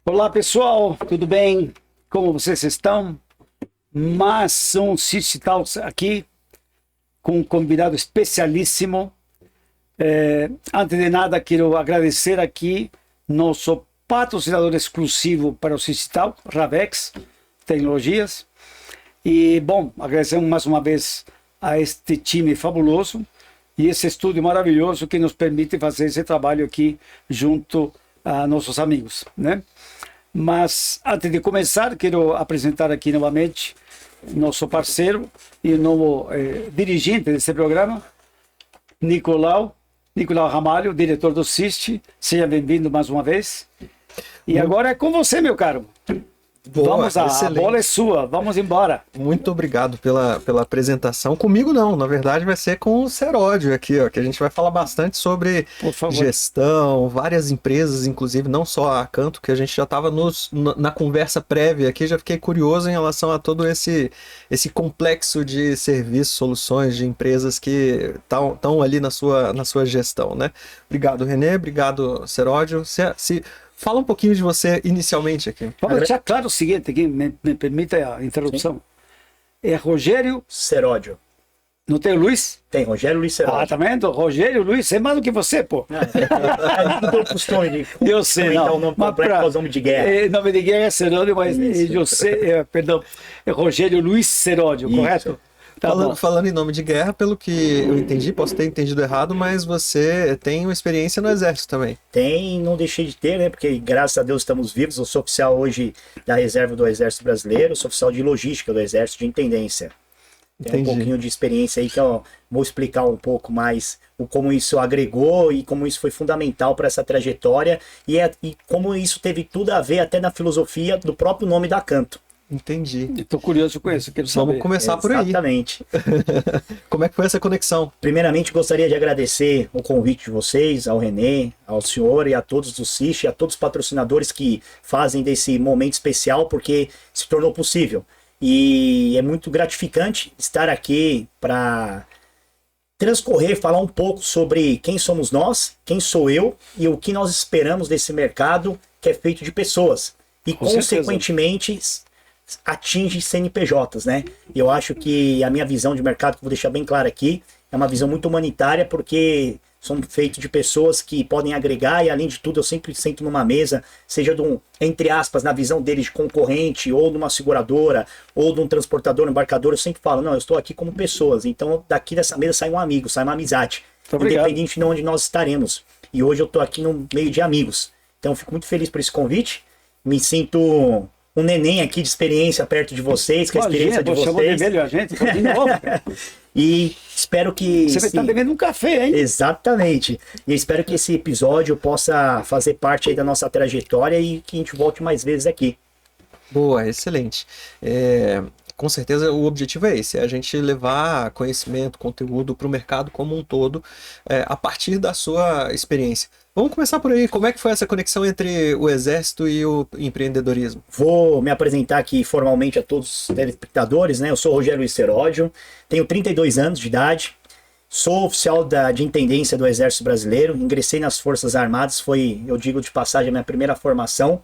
Olá pessoal, tudo bem? Como vocês estão? Mais um City Talks aqui com um convidado especialíssimo. Antes de nada, quero agradecer aqui nosso patrocinador exclusivo para o City Talks, Ravex Tecnologias. E, bom, agradecemos mais uma vez a este time fabuloso e esse estúdio maravilhoso que nos permite fazer esse trabalho aqui junto a nossos amigos, né? Mas, antes de começar, quero apresentar aqui novamente nosso parceiro e o novo dirigente desse programa, Nicolau Ramalho, diretor do CIST. Seja bem-vindo mais uma vez. E agora é com você, meu caro. Boa, vamos lá, a bola é sua, vamos embora. Muito obrigado pela apresentação. Comigo não, na verdade vai ser com o Seródio aqui, ó, que a gente vai falar bastante sobre gestão, várias empresas, inclusive não só a Acanto, que a gente já estava na conversa prévia aqui, já fiquei curioso em relação a todo esse complexo de serviços, soluções de empresas que estão ali na sua gestão, né? Obrigado, Renê, obrigado, Seródio. Fala um pouquinho de você inicialmente aqui. Vamos deixar claro o seguinte, aqui, me permita a interrupção. Sim. É Rogério Seródio. Não tem o Luiz? Tem, Rogério Luiz Seródio. Ah, tá vendo? Rogério Luiz, é mais do que você, pô. Não tem o costume de eu sei, não. O nome completo é o nome de guerra. Nome de guerra é Seródio, mas perdão, é Rogério Luiz Seródio, correto? Tá falando em nome de guerra, pelo que eu entendi, posso ter entendido errado, mas você tem uma experiência no Exército também. Tem, não deixei de ter, né? Porque graças a Deus estamos vivos. Eu sou oficial hoje da reserva do Exército Brasileiro, sou oficial de logística do Exército de Intendência. Tem um pouquinho de experiência aí que eu vou explicar um pouco mais como isso agregou e como isso foi fundamental para essa trajetória e como isso teve tudo a ver até na filosofia do próprio nome da Acanto. Entendi. Estou curioso com isso, quero saber. Vamos começar por aí. Exatamente. Como é que foi essa conexão? Primeiramente, gostaria de agradecer o convite de vocês, ao Renê, ao senhor e a todos do CIST, a todos os patrocinadores que fazem desse momento especial, porque se tornou possível. E é muito gratificante estar aqui para falar um pouco sobre quem somos nós, quem sou eu e o que nós esperamos desse mercado que é feito de pessoas. E, consequentemente, atinge CNPJs, né? Eu acho que a minha visão de mercado, que eu vou deixar bem claro aqui, é uma visão muito humanitária, porque são feitos de pessoas que podem agregar e, além de tudo, eu sempre sento numa mesa, seja entre aspas, na visão deles de concorrente, ou numa seguradora, ou de um transportador, um embarcador, eu sempre falo, não, eu estou aqui como pessoas, então daqui dessa mesa sai um amigo, sai uma amizade, independente de onde nós estaremos. E hoje eu estou aqui no meio de amigos. Então eu fico muito feliz por esse convite, me sinto um neném aqui de experiência perto de vocês, com a experiência de vocês. De a gente, de novo. E espero que... Você vai estar bebendo um café, hein? Exatamente. E espero que esse episódio possa fazer parte aí da nossa trajetória e que a gente volte mais vezes aqui. Boa, excelente. Com certeza o objetivo é esse, é a gente levar conhecimento, conteúdo para o mercado como um todo, a partir da sua experiência. Vamos começar por aí, como é que foi essa conexão entre o Exército e o empreendedorismo? Vou me apresentar aqui formalmente a todos os telespectadores, né? Eu sou Rogério Luiz Seródio, tenho 32 anos de idade, sou oficial de Intendência do Exército Brasileiro, ingressei nas Forças Armadas, foi, eu digo de passagem, a minha primeira formação.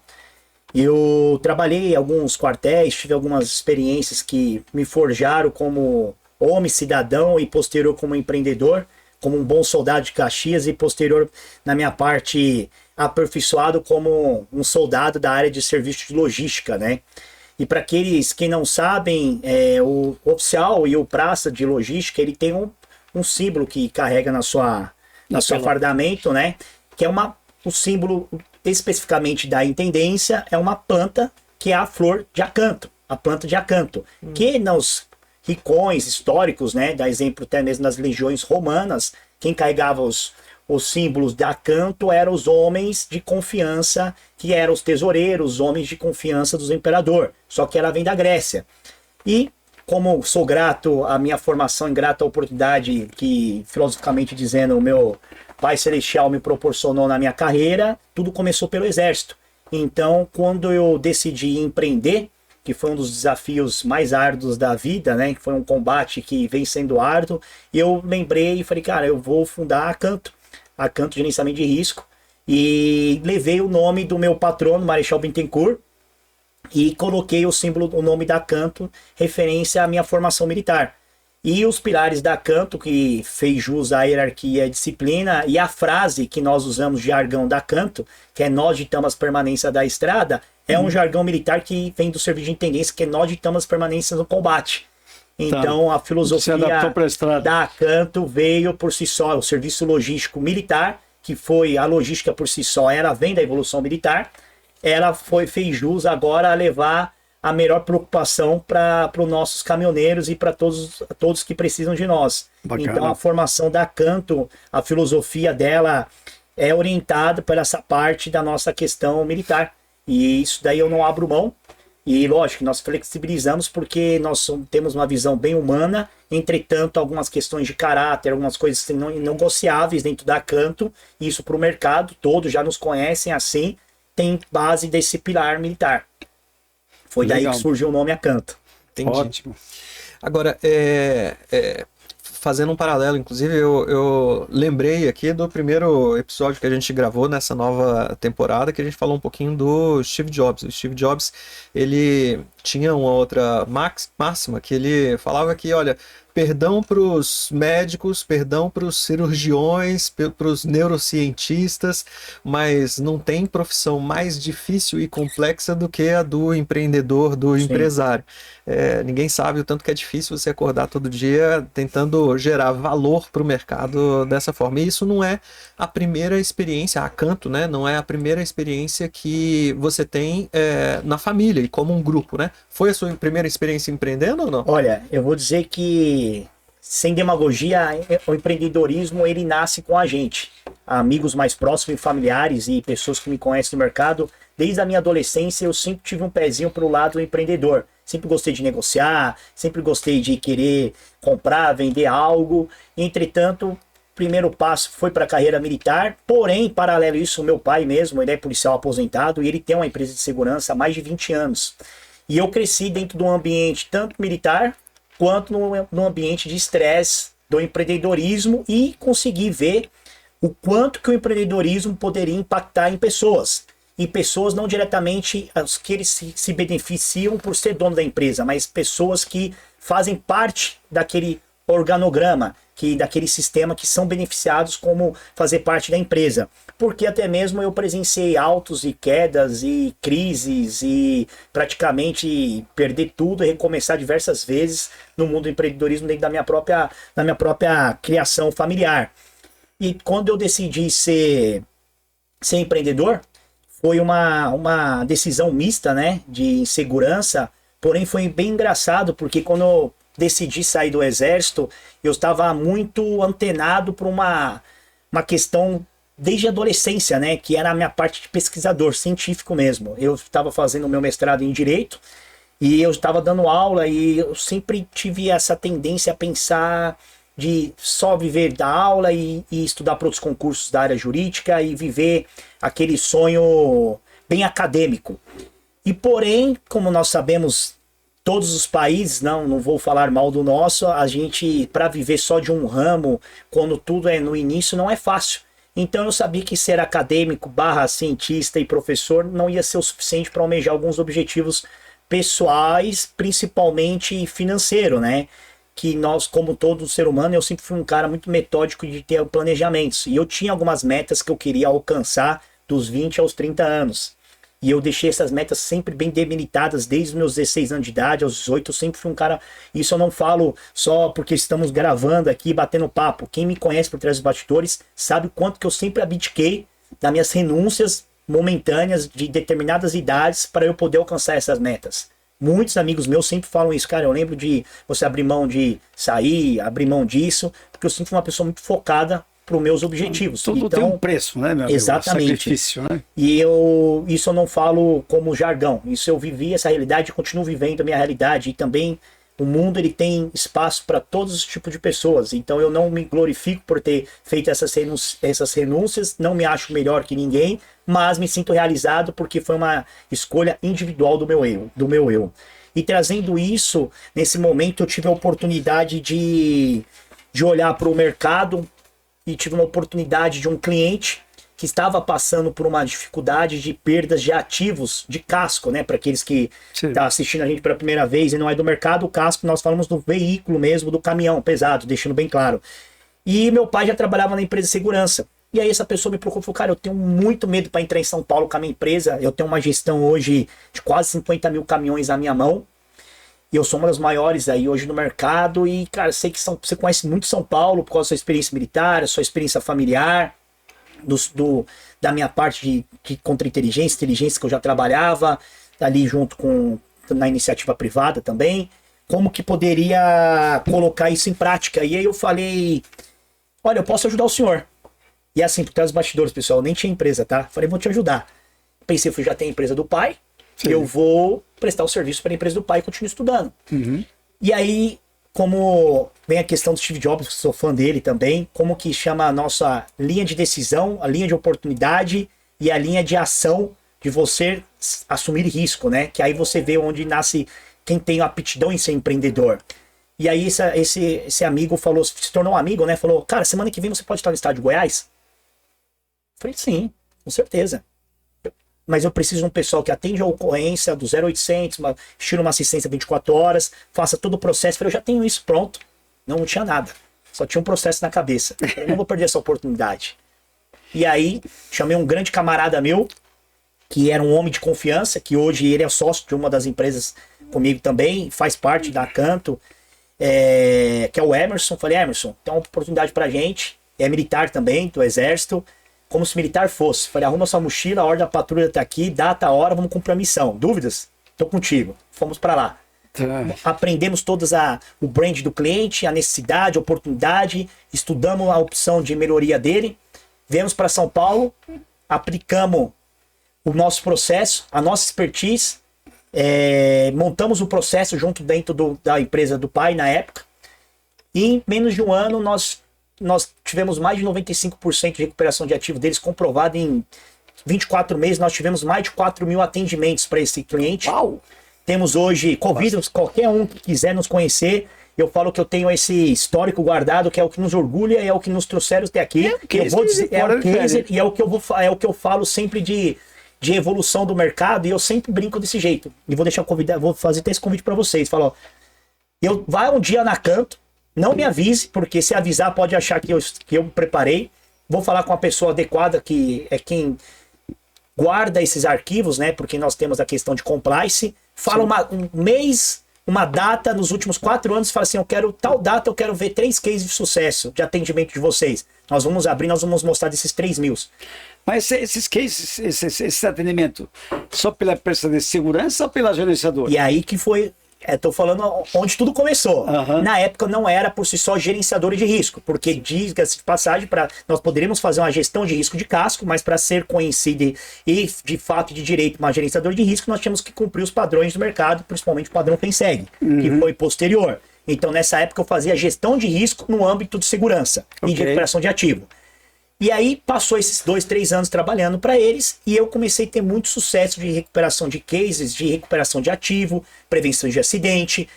Eu trabalhei em alguns quartéis, tive algumas experiências que me forjaram como homem, cidadão e posterior como empreendedor, como um bom soldado de Caxias e posterior na minha parte aperfeiçoado como um soldado da área de serviço de logística, né? E para aqueles que não sabem, o oficial e o praça de logística, ele tem um símbolo que carrega na sua fardamento, né? Que é o símbolo especificamente da intendência, é uma planta que é a flor de acanto, a planta de acanto, que nos ricões históricos, né, dá exemplo até mesmo nas legiões romanas, quem carregava os símbolos de acanto eram os homens de confiança, que eram os tesoureiros, os homens de confiança dos imperadores, só que ela vem da Grécia. E como sou grato à minha formação, grato à oportunidade que, filosoficamente dizendo, o meu Pai Celestial me proporcionou na minha carreira, tudo começou pelo Exército. Então, quando eu decidi empreender, que foi um dos desafios mais árduos da vida, né? Que foi um combate que vem sendo árduo, eu lembrei e falei, cara, eu vou fundar a Acanto Gerenciamento de Risco, e levei o nome do meu patrono, Marechal Bittencourt, e coloquei o símbolo, o nome da Acanto, referência à minha formação militar. E os pilares da Acanto, que fez jus à hierarquia e à disciplina, e a frase que nós usamos de jargão da Acanto, que é nós ditamos as permanências da estrada, é um jargão militar que vem do serviço de intendência, que é nós ditamos as permanências no combate. Então a filosofia da Acanto veio por si só, o serviço logístico militar, que foi a logística por si só, ela vem da evolução militar, ela fez jus agora a levar a melhor preocupação para os nossos caminhoneiros e para todos que precisam de nós. Bacana. Então a formação da Acanto, a filosofia dela é orientada por essa parte da nossa questão militar. E isso daí eu não abro mão. E lógico, nós flexibilizamos porque nós temos uma visão bem humana, entretanto algumas questões de caráter, algumas coisas não negociáveis dentro da Acanto, isso para o mercado, todos já nos conhecem assim, tem base desse pilar militar. Foi daí que surgiu o nome Acanto. Entendi. Ótimo. Agora, fazendo um paralelo, inclusive eu lembrei aqui do primeiro episódio que a gente gravou nessa nova temporada, que a gente falou um pouquinho do Steve Jobs. O Steve Jobs, ele tinha uma outra máxima que ele falava que, olha, perdão para os médicos, perdão para os cirurgiões, para os neurocientistas, mas não tem profissão mais difícil e complexa do que a do empreendedor, do empresário. Ninguém sabe o tanto que é difícil você acordar todo dia tentando gerar valor para o mercado dessa forma. E isso não é a primeira experiência, a Acanto, né? Não é a primeira experiência que você tem na família e como um grupo, né? Foi a sua primeira experiência empreendendo ou não? Olha, eu vou dizer que, sem demagogia, o empreendedorismo ele nasce com a gente. Amigos mais próximos, familiares e pessoas que me conhecem no mercado, desde a minha adolescência eu sempre tive um pezinho para o lado do empreendedor. Sempre gostei de negociar, sempre gostei de querer comprar, vender algo. Entretanto, o primeiro passo foi para a carreira militar, porém, paralelo a isso, o meu pai mesmo, ele é policial aposentado e ele tem uma empresa de segurança há mais de 20 anos. E eu cresci dentro de um ambiente tanto militar quanto no ambiente de estresse do empreendedorismo e consegui ver o quanto que o empreendedorismo poderia impactar em pessoas. E pessoas não diretamente as que eles se beneficiam por ser dono da empresa, mas pessoas que fazem parte daquele organograma, daquele sistema que são beneficiados como fazer parte da empresa. Porque até mesmo eu presenciei altos e quedas e crises e praticamente perder tudo e recomeçar diversas vezes no mundo do empreendedorismo dentro da minha própria criação familiar. E quando eu decidi ser empreendedor, foi uma decisão mista, né, de insegurança, porém foi bem engraçado, porque quando eu decidi sair do exército, eu estava muito antenado por uma questão desde a adolescência, né, que era a minha parte de pesquisador científico mesmo. Eu estava fazendo o meu mestrado em Direito e eu estava dando aula e eu sempre tive essa tendência a pensar de só viver da aula e estudar para outros concursos da área jurídica e viver aquele sonho bem acadêmico. E porém, como nós sabemos, todos os países, não vou falar mal do nosso, a gente, para viver só de um ramo, quando tudo é no início, não é fácil. Então eu sabia que ser acadêmico, cientista e professor não ia ser o suficiente para almejar alguns objetivos pessoais, principalmente financeiro, né? Que nós, como todo ser humano, eu sempre fui um cara muito metódico de ter planejamentos. E eu tinha algumas metas que eu queria alcançar dos 20 aos 30 anos. E eu deixei essas metas sempre bem delimitadas, desde os meus 16 anos de idade, aos 18, eu sempre fui um cara... Isso eu não falo só porque estamos gravando aqui, batendo papo. Quem me conhece por trás dos bastidores sabe o quanto que eu sempre abdiquei das minhas renúncias momentâneas de determinadas idades para eu poder alcançar essas metas. Muitos amigos meus sempre falam isso, cara, eu lembro de você abrir mão de sair, abrir mão disso, porque eu sempre fui uma pessoa muito focada para os meus objetivos. Tudo então, tem um preço, né, meu amigo? Exatamente. Sacrifício, né? E isso eu não falo como jargão, isso eu vivi essa realidade e continuo vivendo a minha realidade. E também o mundo ele tem espaço para todos os tipos de pessoas, então eu não me glorifico por ter feito essas renúncias, não me acho melhor que ninguém, mas me sinto realizado porque foi uma escolha individual do meu eu. E trazendo isso, nesse momento eu tive a oportunidade de olhar para o mercado e tive uma oportunidade de um cliente que estava passando por uma dificuldade de perdas de ativos de casco, né? Para aqueles que estão assistindo a gente pela primeira vez e não é do mercado, o casco nós falamos do veículo mesmo, do caminhão pesado, deixando bem claro. E meu pai já trabalhava na empresa de segurança. E aí essa pessoa me procurou e falou, cara, eu tenho muito medo para entrar em São Paulo com a minha empresa. Eu tenho uma gestão hoje de quase 50 mil caminhões na minha mão. E eu sou uma das maiores aí hoje no mercado. E, cara, sei que você conhece muito São Paulo por causa da sua experiência militar, sua experiência familiar, da minha parte de contra-inteligência, que eu já trabalhava ali junto na iniciativa privada também. Como que poderia colocar isso em prática? E aí eu falei, olha, eu posso ajudar o senhor. E assim, por trás dos bastidores, pessoal, eu nem tinha empresa, tá? Falei, vou te ajudar. Pensei, eu já tenho a empresa do pai, eu vou prestar o serviço para a empresa do pai e continuo estudando. E aí, como vem a questão do Steve Jobs, sou fã dele também, como que chama a nossa linha de decisão, a linha de oportunidade e a linha de ação de você assumir risco, né? Que aí você vê onde nasce quem tem aptidão em ser empreendedor. E aí esse amigo falou, se tornou um amigo, né? Falou, cara, semana que vem você pode estar no estado de Goiás? Falei, sim, com certeza. Mas eu preciso de um pessoal que atende a ocorrência do 0800, tira uma assistência 24 horas, faça todo o processo. Falei, eu já tenho isso pronto. Não tinha nada. Só tinha um processo na cabeça. Eu não vou perder essa oportunidade. E aí, chamei um grande camarada meu, que era um homem de confiança, que hoje ele é sócio de uma das empresas comigo também, faz parte da Acanto, que é o Emerson. Falei, Emerson, tem uma oportunidade pra gente, é militar também, do Exército, como se militar fosse. Falei, arruma sua mochila, a ordem da patrulha tá aqui, data, hora, vamos cumprir a missão. Dúvidas? Tô contigo. Fomos pra lá. Aprendemos todas o brand do cliente, a necessidade, a oportunidade, estudamos a opção de melhoria dele, viemos para São Paulo, aplicamos o nosso processo, a nossa expertise, montamos o processo junto dentro da empresa do pai na época, e em menos de um ano nós tivemos mais de 95% de recuperação de ativo deles comprovado. Em 24 meses nós tivemos mais de 4 mil atendimentos para esse cliente. Uau! Temos hoje, convido qualquer um que quiser nos conhecer. Eu falo que eu tenho esse histórico guardado, que é o que nos orgulha e é o que nos trouxeram até aqui. Eu vou dizer, é o case, e é o que eu falo sempre de evolução do mercado, e eu sempre brinco desse jeito. E vou vou fazer até esse convite para vocês. Falo, vai um dia na Acanto, não me avise, porque se avisar pode achar que eu preparei. Vou falar com a pessoa adequada, que é quem guarda esses arquivos, né? Porque nós temos a questão de compliance. Fala um mês, uma data, nos últimos 4 anos, fala assim, eu quero tal data, eu quero ver 3 cases de sucesso de atendimento de vocês. Nós vamos mostrar desses 3 mil. Mas esses cases, esse atendimento, só pela empresa de segurança ou pela gerenciadora? E aí que foi... Estou falando onde tudo começou. Na época não era por si só gerenciador de risco, porque diga-se de passagem, nós poderíamos fazer uma gestão de risco de casco, mas para ser conhecido e de fato de direito uma gerenciador de risco, nós tínhamos que cumprir os padrões do mercado, principalmente o padrão FENSEG, que foi posterior. Então nessa época eu fazia gestão de risco no âmbito de segurança e de recuperação de ativo. E aí passou esses 2, 3 anos trabalhando para eles e eu comecei a ter muito sucesso de recuperação de cases, de recuperação de ativo, prevenção de acidente,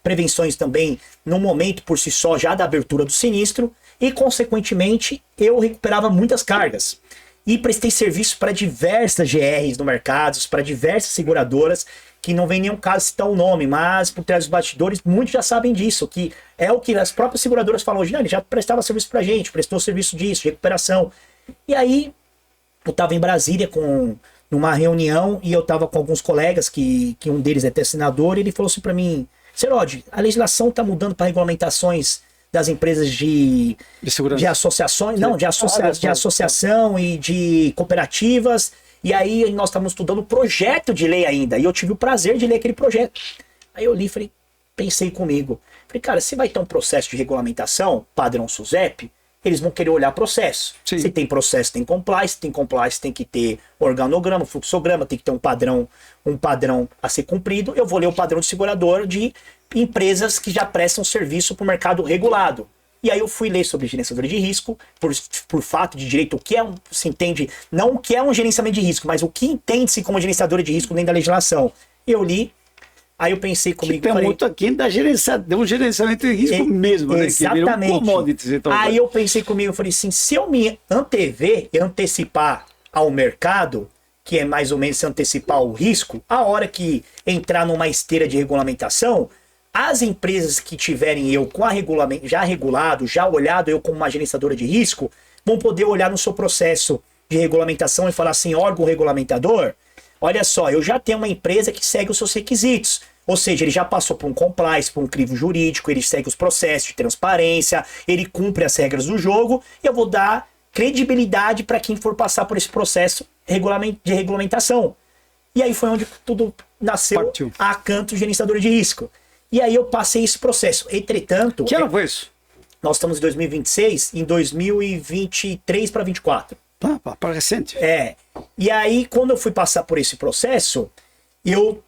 prevenções também no momento por si só já da abertura do sinistro e consequentemente eu recuperava muitas cargas. E prestei serviço para diversas GRs no mercado, para diversas seguradoras, que não vem nenhum caso citar o nome, mas por trás dos bastidores, muitos já sabem disso, que é o que as próprias seguradoras falam hoje, ele já prestava serviço pra gente, prestou serviço disso, de recuperação. E aí, eu estava em Brasília numa reunião, e eu estava com alguns colegas, que um deles é até senador, e ele falou assim para mim, Serodi, a legislação está mudando para regulamentações das empresas de associações, não, de associação e de cooperativas. E aí nós estávamos estudando o projeto de lei ainda. E eu tive o prazer de ler aquele projeto. Aí eu li, pensei comigo. Falei, cara, se vai ter um processo de regulamentação, padrão SUSEP, eles vão querer olhar processo. Sim. Se tem processo, tem compliance tem que ter organograma, fluxograma, tem que ter um padrão a ser cumprido. Eu vou ler o padrão de segurador de empresas que já prestam serviço para o mercado regulado. E aí eu fui ler sobre gerenciador de risco, por fato de direito, o que se entende, não o que é um gerenciamento de risco, mas o que entende-se como gerenciador de risco dentro da legislação. Eu li, Aí eu pensei comigo... Que tem muito aqui de um gerenciamento de risco mesmo, né? Exatamente. Que commodities, então, aí eu pensei comigo, eu falei assim, se eu me antever e antecipar ao mercado, que é mais ou menos se antecipar o risco, a hora que entrar numa esteira de regulamentação, as empresas que tiverem eu com já regulado, já olhado eu como uma gerenciadora de risco, vão poder olhar no seu processo de regulamentação e falar assim, órgão regulamentador, olha só, eu já tenho uma empresa que segue os seus requisitos. Ou seja, ele já passou por um compliance, por um crivo jurídico, ele segue os processos de transparência, ele cumpre as regras do jogo, e eu vou dar credibilidade para quem for passar por esse processo de regulamentação. E aí foi onde tudo nasceu, a Acanto Gerenciadora de Risco. E aí eu passei esse processo. Entretanto... Que ano foi isso? Nós estamos em 2026, em 2023 para 2024. Para recente. E aí, quando eu fui passar por esse processo,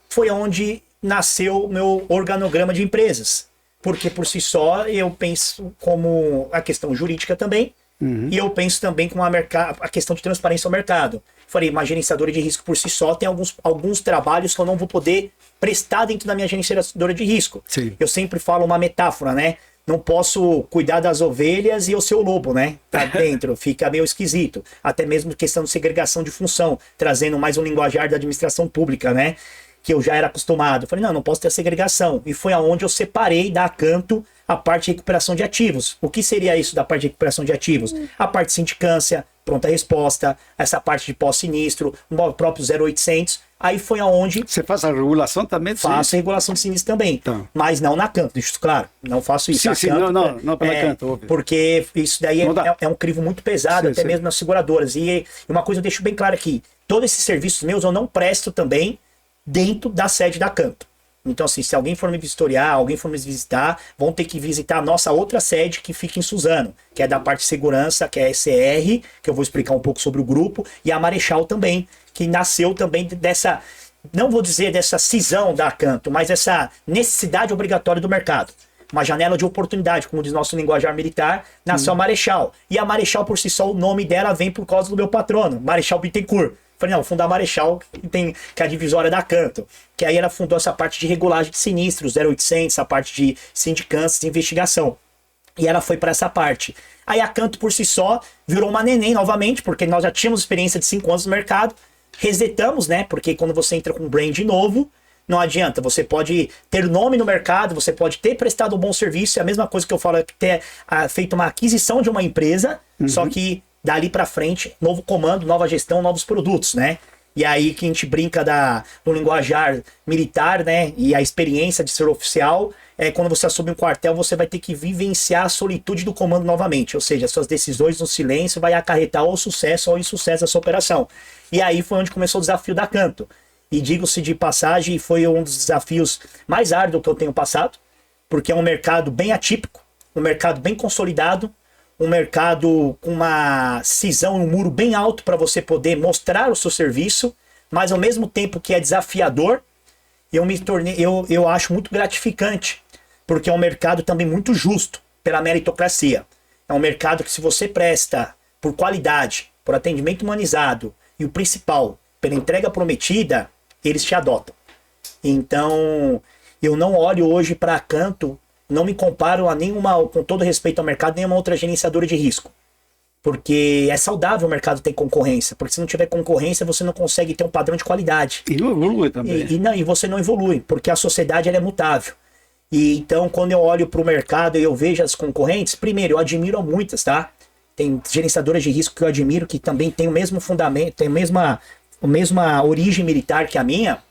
foi onde nasceu o meu organograma de empresas. Porque por si só, eu penso como a questão jurídica também, e eu penso também com a questão de transparência ao mercado. Falei, uma gerenciadora de risco por si só tem alguns trabalhos que eu não vou poder prestar dentro da minha gerenciadora de risco. Sim. Eu sempre falo uma metáfora, né? Não posso cuidar das ovelhas e eu ser o lobo, né? Tá dentro, fica meio esquisito. Até mesmo questão de segregação de função, trazendo mais um linguajar da administração pública, né? Que eu já era acostumado. Falei, não posso ter a segregação. E foi aonde eu separei da Acanto a parte de recuperação de ativos. O que seria isso da parte de recuperação de ativos? A parte de sindicância, pronta resposta, essa parte de pós-sinistro, o próprio 0800. Aí foi aonde... Você faz a regulação também? Faço a regulação de sinistro também. Então. Mas não na Acanto, deixa isso claro. Não faço isso. Sim, não pela Acanto. Óbvio. Porque isso daí é um crivo muito pesado, até mesmo nas seguradoras. E uma coisa eu deixo bem claro aqui. Todos esses serviços meus eu não presto também dentro da sede da Acanto. Então, assim, se alguém for me vistoriar, alguém for me visitar, vão ter que visitar a nossa outra sede que fica em Suzano, que é da parte de segurança, que é a SR, que eu vou explicar um pouco sobre o grupo, e a Marechal também, que nasceu também dessa, não vou dizer dessa cisão da Acanto, mas essa necessidade obrigatória do mercado. Uma janela de oportunidade, como diz nosso linguajar militar, nasceu a Marechal. E a Marechal, por si só, o nome dela vem por causa do meu patrono, Marechal Bittencourt. Falei, não, fundar a Marechal, que é a divisória da Acanto. Que aí ela fundou essa parte de regulagem de sinistros, 0800, a parte de sindicâncias de investigação. E ela foi para essa parte. Aí a Acanto, por si só, virou uma neném novamente, porque nós já tínhamos experiência de 5 anos no mercado. Resetamos, né? Porque quando você entra com um brand novo, não adianta. Você pode ter nome no mercado, você pode ter prestado um bom serviço. É a mesma coisa que eu falo, ter feito uma aquisição de uma empresa, só que dali para frente, novo comando, nova gestão, novos produtos, né? E aí que a gente brinca do linguajar militar, né? E a experiência de ser oficial, quando você assume um quartel, você vai ter que vivenciar a solitude do comando novamente. Ou seja, suas decisões no silêncio vai acarretar ou sucesso ou insucesso da sua operação. E aí foi onde começou o desafio da Acanto. E digo-se de passagem, foi um dos desafios mais árduos que eu tenho passado, porque é um mercado bem atípico, um mercado bem consolidado, um mercado com uma cisão, um muro bem alto para você poder mostrar o seu serviço, mas ao mesmo tempo que é desafiador, eu acho muito gratificante, porque é um mercado também muito justo pela meritocracia. É um mercado que, se você presta por qualidade, por atendimento humanizado e o principal, pela entrega prometida, eles te adotam. Então, eu não olho hoje para Acanto, não me comparo a nenhuma, com todo respeito ao mercado, nenhuma outra gerenciadora de risco. Porque é saudável o mercado ter concorrência. Porque se não tiver concorrência, você não consegue ter um padrão de qualidade. E não evolui também. E você não evolui, porque a sociedade ela é mutável. E então, quando eu olho para o mercado e eu vejo as concorrentes, primeiro, eu admiro muitas, tá? Tem gerenciadoras de risco que eu admiro, que também tem o mesmo fundamento, tem a mesma origem militar que a minha.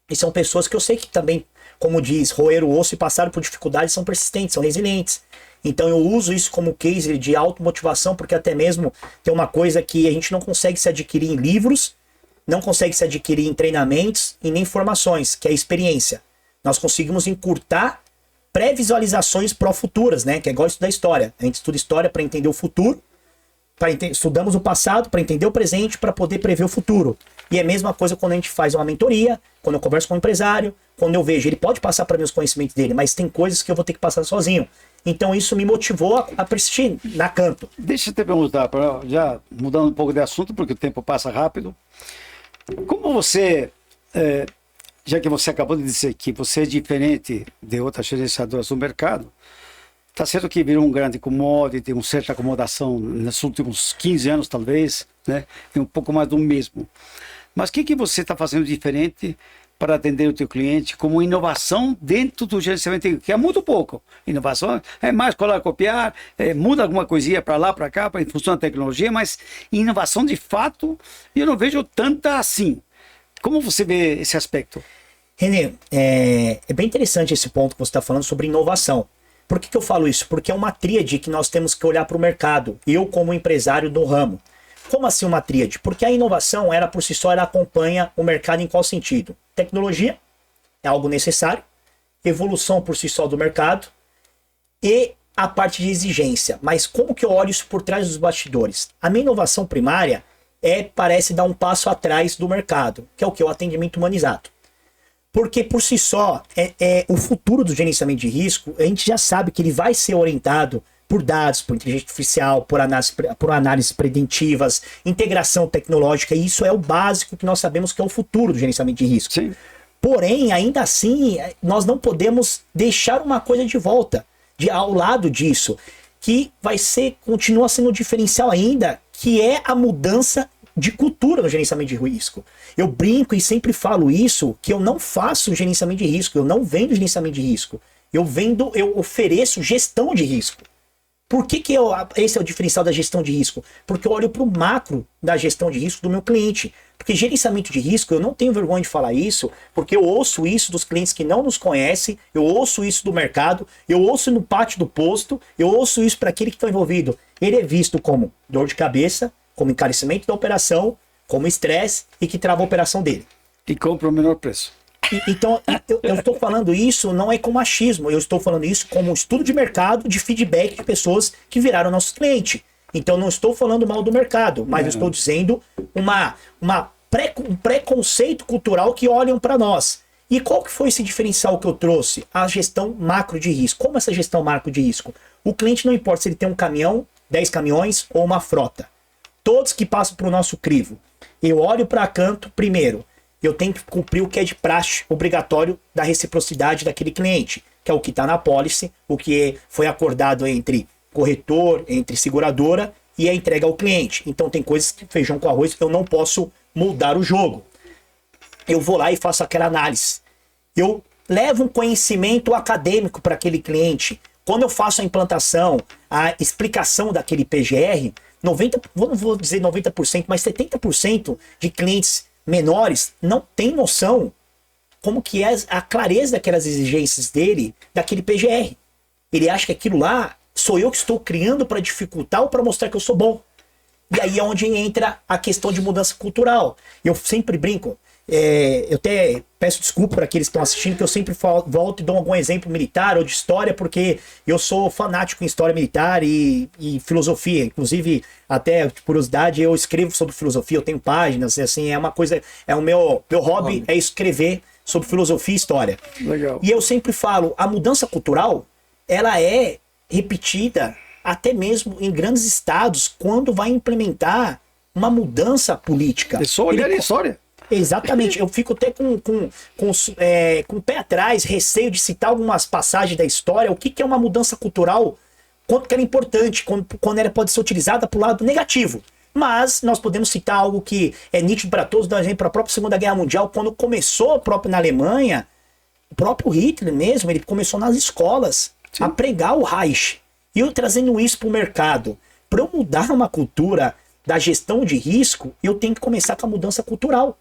E são pessoas que eu sei que também, como diz, roeram o osso e passaram por dificuldades, são persistentes, são resilientes. Então eu uso isso como case de automotivação, porque até mesmo tem uma coisa que a gente não consegue se adquirir em livros, não consegue se adquirir em treinamentos e nem formações, que é a experiência. Nós conseguimos encurtar pré-visualizações pró-futuras, né? Que é igual estudar história. A gente estuda história para entender o futuro, estudamos o passado para entender o presente, para poder prever o futuro. E é a mesma coisa quando a gente faz uma mentoria, quando eu converso com um empresário, quando eu vejo, ele pode passar para mim os conhecimentos dele, mas tem coisas que eu vou ter que passar sozinho. Então isso me motivou a persistir na Acanto. Deixa eu te perguntar, já mudando um pouco de assunto, porque o tempo passa rápido. Como você já que você acabou de dizer que você é diferente de outras gerenciadoras do mercado, está certo que virou um grande commodity, uma certa acomodação nos últimos 15 anos, talvez, né? E um pouco mais do mesmo. Mas o que você está fazendo diferente para atender o teu cliente como inovação dentro do gerenciamento, que é muito pouco. Inovação é mais colar, copiar, muda alguma coisinha para lá, para cá, em função da tecnologia, mas inovação de fato, eu não vejo tanta assim. Como você vê esse aspecto? Renê, é bem interessante esse ponto que você está falando sobre inovação. Por que eu falo isso? Porque é uma tríade que nós temos que olhar para o mercado. Eu, como empresário do ramo. Como assim uma tríade? Porque a inovação, ela por si só, ela acompanha o mercado em qual sentido? Tecnologia é algo necessário, evolução por si só do mercado e a parte de exigência. Mas como que eu olho isso por trás dos bastidores? A minha inovação primária parece dar um passo atrás do mercado, que é o que? O atendimento humanizado. Porque por si só, o futuro do gerenciamento de risco, a gente já sabe que ele vai ser orientado por dados, por inteligência artificial, por análise preventivas, integração tecnológica, e isso é o básico que nós sabemos que é o futuro do gerenciamento de risco. Sim. Porém, ainda assim, nós não podemos deixar uma coisa de volta, ao lado disso, que continua sendo um diferencial ainda, que é a mudança de cultura no gerenciamento de risco. Eu brinco e sempre falo isso, que eu não faço gerenciamento de risco, eu não vendo gerenciamento de risco, eu ofereço gestão de risco. Por que esse é o diferencial da gestão de risco? Porque eu olho para o macro da gestão de risco do meu cliente. Porque gerenciamento de risco, eu não tenho vergonha de falar isso, porque eu ouço isso dos clientes que não nos conhecem, eu ouço isso do mercado, eu ouço no pátio do posto, eu ouço isso para aquele que está envolvido. Ele é visto como dor de cabeça, como encarecimento da operação, como estresse e que trava a operação dele. E compra o menor preço. Então, eu estou falando isso não é com machismo, eu estou falando isso como um estudo de mercado, de feedback de pessoas que viraram nosso cliente. Então, não estou falando mal do mercado, mas eu estou dizendo um preconceito cultural que olham para nós. E qual que foi esse diferencial que eu trouxe? A gestão macro de risco. Como essa gestão macro de risco? O cliente não importa se ele tem um caminhão, 10 caminhões ou uma frota. Todos que passam para o nosso crivo. Eu olho para canto, primeiro, eu tenho que cumprir o que é de praxe obrigatório da reciprocidade daquele cliente, que é o que está na pólice, o que foi acordado entre corretor, entre seguradora e a entrega ao cliente. Então tem coisas que feijão com arroz, eu não posso mudar o jogo. Eu vou lá e faço aquela análise. Eu levo um conhecimento acadêmico para aquele cliente. Quando eu faço a implantação, a explicação daquele PGR, não vou dizer 90%, mas 70% de clientes menores não tem noção como que é a clareza daquelas exigências dele, daquele PGR. Ele acha que aquilo lá sou eu que estou criando para dificultar ou para mostrar que eu sou bom. E aí é onde entra a questão de mudança cultural. Eu sempre brinco, eu até peço desculpa para aqueles que estão assistindo, que eu sempre volto e dou algum exemplo militar ou de história, porque eu sou fanático em história militar e filosofia. Inclusive, até de curiosidade, eu escrevo sobre filosofia, eu tenho páginas, assim, é uma coisa, o meu hobby é escrever sobre filosofia e história. Legal. E eu sempre falo, a mudança cultural, ela é repetida até mesmo em grandes estados, quando vai implementar uma mudança política. É só olhar a história. Exatamente, eu fico até com o pé atrás, receio de citar algumas passagens da história, o que é uma mudança cultural, quanto que ela é importante, quando ela pode ser utilizada para o lado negativo. Mas nós podemos citar algo que é nítido para todos, dar exemplo para a própria Segunda Guerra Mundial, quando começou próprio na Alemanha, o próprio Hitler mesmo, ele começou nas escolas a pregar o Reich. E eu trazendo isso para o mercado, para eu mudar uma cultura da gestão de risco, eu tenho que começar com a mudança cultural.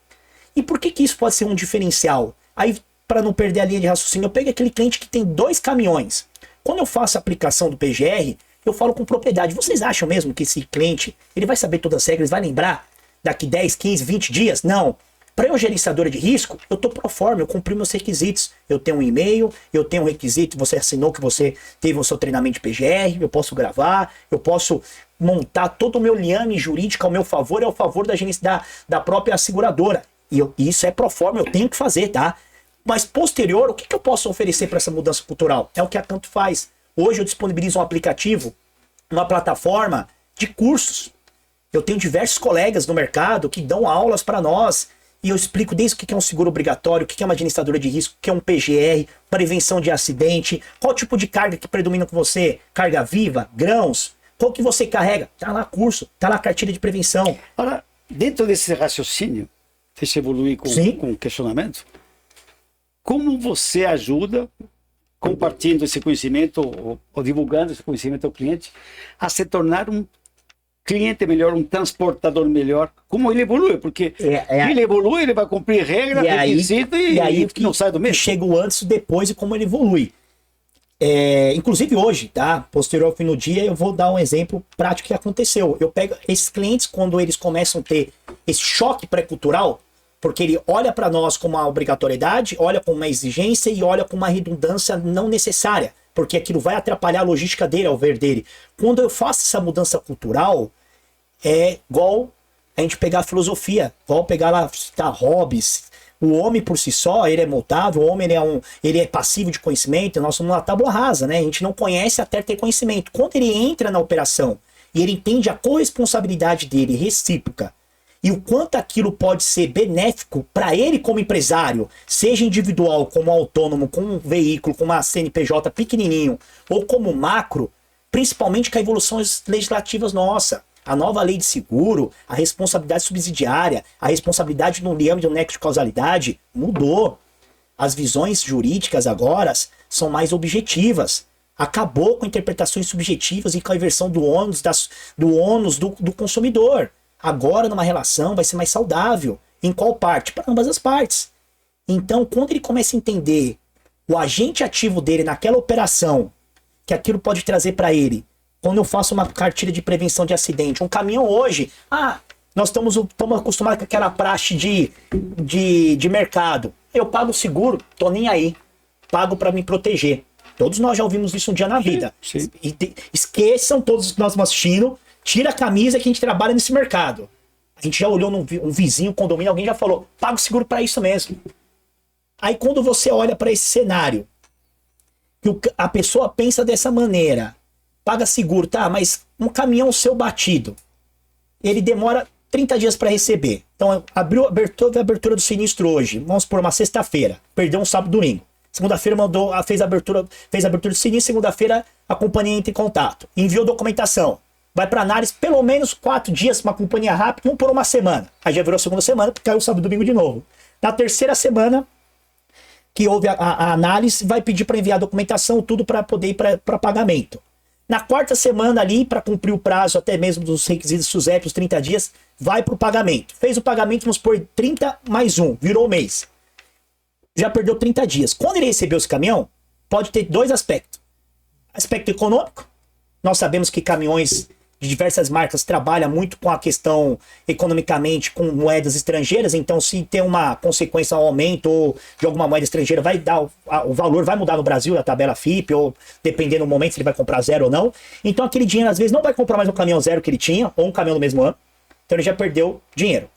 E por que isso pode ser um diferencial? Aí, para não perder a linha de raciocínio, eu pego aquele cliente que tem 2 caminhões. Quando eu faço a aplicação do PGR, eu falo com propriedade. Vocês acham mesmo que esse cliente, ele vai saber todas as regras, vai lembrar daqui 10, 15, 20 dias? Não. Para eu, gerenciadora de risco, eu estou pro forma, eu cumpri meus requisitos. Eu tenho um e-mail, eu tenho um requisito, você assinou que você teve o seu treinamento de PGR, eu posso gravar, eu posso montar todo o meu liame jurídico ao meu favor e ao favor da gerência da própria seguradora. E isso é pro forma, eu tenho que fazer, tá? Mas posterior, o que eu posso oferecer para essa mudança cultural? É o que a Canto faz. Hoje eu disponibilizo um aplicativo, uma plataforma de cursos. Eu tenho diversos colegas no mercado que dão aulas para nós. E eu explico desde o que é um seguro obrigatório, o que é uma administradora de risco, o que é um PGR, prevenção de acidente, qual tipo de carga que predomina com você, carga viva, grãos, qual que você carrega, tá lá curso, tá lá cartilha de prevenção. Agora, dentro desse raciocínio, deixa eu evoluir com o questionamento, como você ajuda, compartilhando esse conhecimento ou divulgando esse conhecimento ao cliente, a se tornar um cliente melhor, um transportador melhor, como ele evolui, porque ele evolui, ele vai cumprir regra, requisito e aí não sai do mesmo. Chega o antes e depois e como ele evolui. Inclusive hoje, tá? Posterior ao fim do dia, eu vou dar um exemplo prático que aconteceu. Eu pego esses clientes quando eles começam a ter esse choque pré-cultural, porque ele olha para nós com uma obrigatoriedade, olha com uma exigência e olha com uma redundância não necessária, porque aquilo vai atrapalhar a logística dele, ao ver dele. Quando eu faço essa mudança cultural, é igual a gente pegar a filosofia, igual pegar lá, citar Hobbes. O homem por si só, ele é mutável, o homem ele é passivo de conhecimento, nós somos uma tábua rasa, né? A gente não conhece até ter conhecimento. Quando ele entra na operação e ele entende a corresponsabilidade dele recíproca e o quanto aquilo pode ser benéfico para ele como empresário, seja individual, como autônomo, com um veículo, com uma CNPJ pequenininho, ou como macro, principalmente com a evolução legislativas nossa. A nova lei de seguro, a responsabilidade subsidiária, a responsabilidade no âmbito do nexo de causalidade mudou. As visões jurídicas agora são mais objetivas. Acabou com interpretações subjetivas e com a inversão do ônus do consumidor. Agora, numa relação, vai ser mais saudável. Em qual parte? Para ambas as partes. Então, quando ele começa a entender o agente ativo dele naquela operação, que aquilo pode trazer para ele, quando eu faço uma cartilha de prevenção de acidente, um caminhão hoje, nós estamos acostumados com aquela praxe de mercado. Eu pago seguro, tô nem aí. Pago para me proteger. Todos nós já ouvimos isso um dia na vida. Sim. Esqueçam todos que nós estamos assistindo, tira a camisa que a gente trabalha nesse mercado. A gente já olhou um vizinho, condomínio, alguém já falou, pago seguro para isso mesmo. Aí quando você olha para esse cenário, que a pessoa pensa dessa maneira, paga seguro, tá, mas um caminhão seu batido, ele demora 30 dias para receber. Então, teve a abertura do sinistro hoje, vamos supor, uma sexta-feira, perdeu um sábado e domingo. Segunda-feira fez a abertura do sinistro, segunda-feira a companhia entra em contato, enviou documentação, vai para análise, pelo menos 4 dias, uma companhia rápida, vamos por uma semana. Aí já virou a segunda semana, porque caiu sábado e domingo de novo. Na terceira semana, que houve a análise, vai pedir para enviar a documentação, tudo para poder ir para pagamento. Na quarta semana ali, para cumprir o prazo até mesmo dos requisitos SUSEP, os 30 dias, vai para o pagamento. Fez o pagamento, vamos por 30 mais 1, virou o mês. Já perdeu 30 dias. Quando ele recebeu esse caminhão, pode ter 2 aspectos. Aspecto econômico. Nós sabemos que caminhões de diversas marcas trabalham muito com a questão economicamente com moedas estrangeiras, então se tem uma consequência, um aumento ou de alguma moeda estrangeira, vai dar o valor vai mudar no Brasil, a tabela FIP, ou dependendo do momento se ele vai comprar zero ou não. Então aquele dinheiro às vezes não vai comprar mais um caminhão zero que ele tinha, ou um caminhão do mesmo ano, então ele já perdeu dinheiro.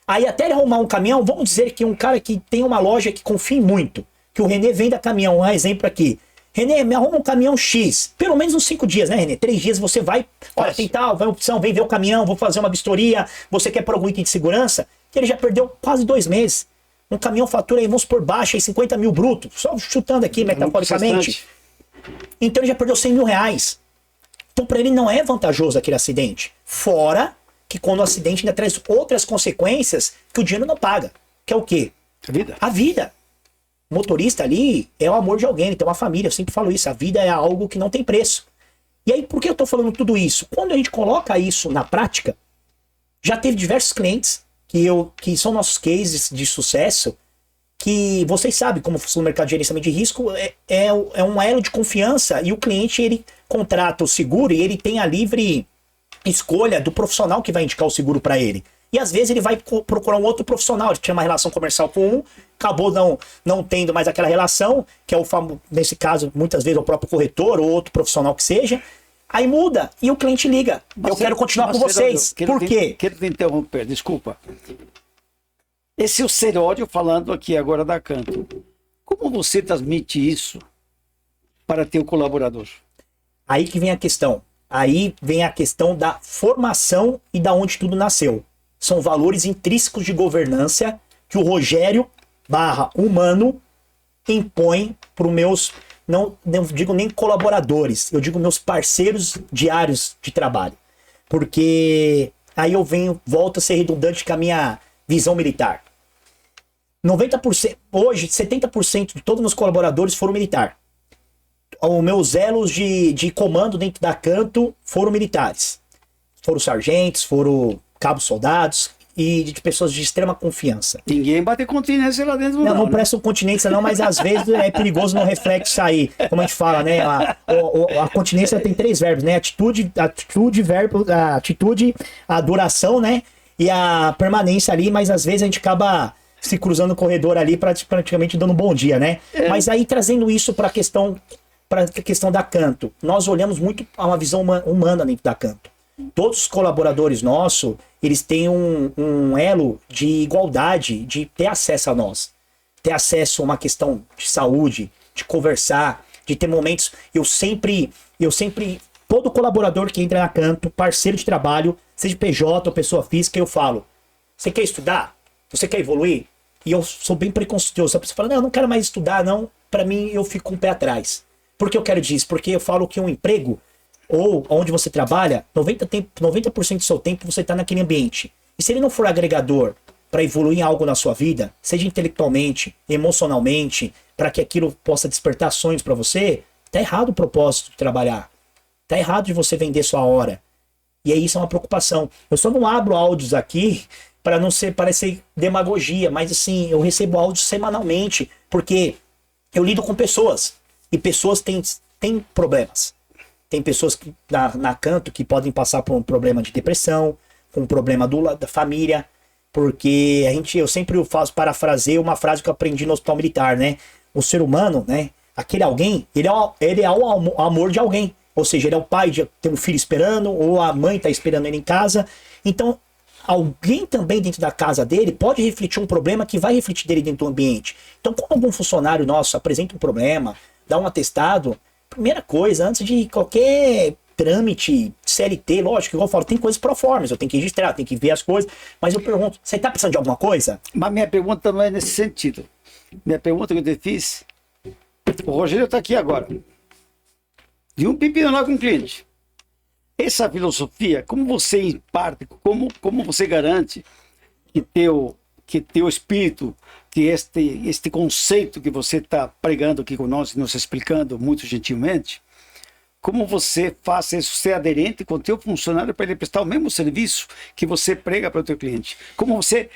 Aí até ele arrumar um caminhão, vamos dizer que um cara que tem uma loja que confia muito, que o Renê venda caminhão, um exemplo aqui, Renê, me arruma um caminhão X, pelo menos uns 5 dias, né, Renê? 3 dias você vai, olha, tem tal, vai opção, vem ver o caminhão, vou fazer uma vistoria, você quer pôr algum item de segurança, que ele já perdeu quase 2 meses. Um caminhão fatura aí, vamos por baixo, aí 50 mil bruto, só chutando aqui metaforicamente. Então ele já perdeu 100 mil reais. Então para ele não é vantajoso aquele acidente. Fora que quando o acidente ainda traz outras consequências que o dinheiro não paga. Que é o quê? A vida. A vida. O motorista ali é o amor de alguém, ele tem uma família, eu sempre falo isso, a vida é algo que não tem preço. E aí, por que eu tô falando tudo isso? Quando a gente coloca isso na prática, já teve diversos clientes que são nossos cases de sucesso, que vocês sabem como funciona o mercado de gerenciamento de risco, é um elo de confiança, e o cliente, ele contrata o seguro e ele tem a livre escolha do profissional que vai indicar o seguro para ele. E às vezes ele vai procurar um outro profissional, ele tinha uma relação comercial com um, acabou não tendo mais aquela relação, que é o famoso, nesse caso, muitas vezes é o próprio corretor ou outro profissional que seja, aí muda e o cliente liga. Eu quero continuar com vocês. Por quê? Quero te interromper, desculpa. Esse é o Seródio falando aqui agora da Canto. Como você transmite isso para teu colaborador? Aí que vem a questão. Aí vem a questão da formação e da onde tudo nasceu. São valores intrínsecos de governança que o Rogério /humano impõe para os meus, não digo nem colaboradores, eu digo meus parceiros diários de trabalho. Porque aí eu volto a ser redundante com a minha visão militar. 90%, hoje, 70% de todos os meus colaboradores foram militar. Os meus elos de comando dentro da Acanto foram militares. Foram sargentos, foram cabos soldados e de pessoas de extrema confiança. Ninguém bate continência lá dentro, não. Não né? presta continência não, mas às vezes é perigoso no reflexo aí. Como a gente fala, né? A continência tem 3 verbos, né? Verbo, a atitude, a duração, né? E a permanência ali, mas às vezes a gente acaba se cruzando no corredor ali, praticamente dando um bom dia, né? Mas aí trazendo isso para a questão da Acanto, nós olhamos muito a uma visão humana dentro da Acanto. Todos os colaboradores nossos, eles têm um elo de igualdade, de ter acesso a nós. Ter acesso a uma questão de saúde, de conversar, de ter momentos. Eu sempre, todo colaborador que entra na Acanto, parceiro de trabalho, seja PJ ou pessoa física, eu falo, você quer estudar? Você quer evoluir? E eu sou bem preconceituoso. A pessoa fala, não, eu não quero mais estudar, não. Para mim, eu fico com o pé atrás. Por que eu quero disso? Porque eu falo que um emprego, ou onde você trabalha, 90% do seu tempo você está naquele ambiente. E se ele não for agregador para evoluir em algo na sua vida, seja intelectualmente, emocionalmente, para que aquilo possa despertar sonhos para você, tá errado o propósito de trabalhar. Tá errado de você vender sua hora. E aí isso é uma preocupação. Eu só não abro áudios aqui para não parecer demagogia, mas assim, eu recebo áudios semanalmente, porque eu lido com pessoas, e pessoas têm problemas. Tem pessoas na Acanto que podem passar por um problema de depressão, um problema da família, porque eu sempre parafraseio uma frase que eu aprendi no hospital militar, né? O ser humano, né? Aquele alguém, ele é o amor de alguém. Ou seja, ele é o pai de ter um filho esperando, ou a mãe está esperando ele em casa. Então, alguém também dentro da casa dele pode refletir um problema que vai refletir dele dentro do ambiente. Então, quando algum funcionário nosso apresenta um problema, dá um atestado, primeira coisa, antes de qualquer trâmite, CLT, lógico, igual eu falo, tem coisas pro formas, eu tenho que registrar, tenho que ver as coisas, mas eu pergunto, você tá precisando de alguma coisa? Mas minha pergunta não é nesse sentido. Minha pergunta que eu te fiz, o Rogério está aqui agora, de um pepino lá com o cliente. Essa filosofia, como você imparte, como você garante que teu espírito, que este conceito que você está pregando aqui com nós, nos explicando muito gentilmente, como você faz isso ser aderente com o teu funcionário para ele prestar o mesmo serviço que você prega para o teu cliente? Como você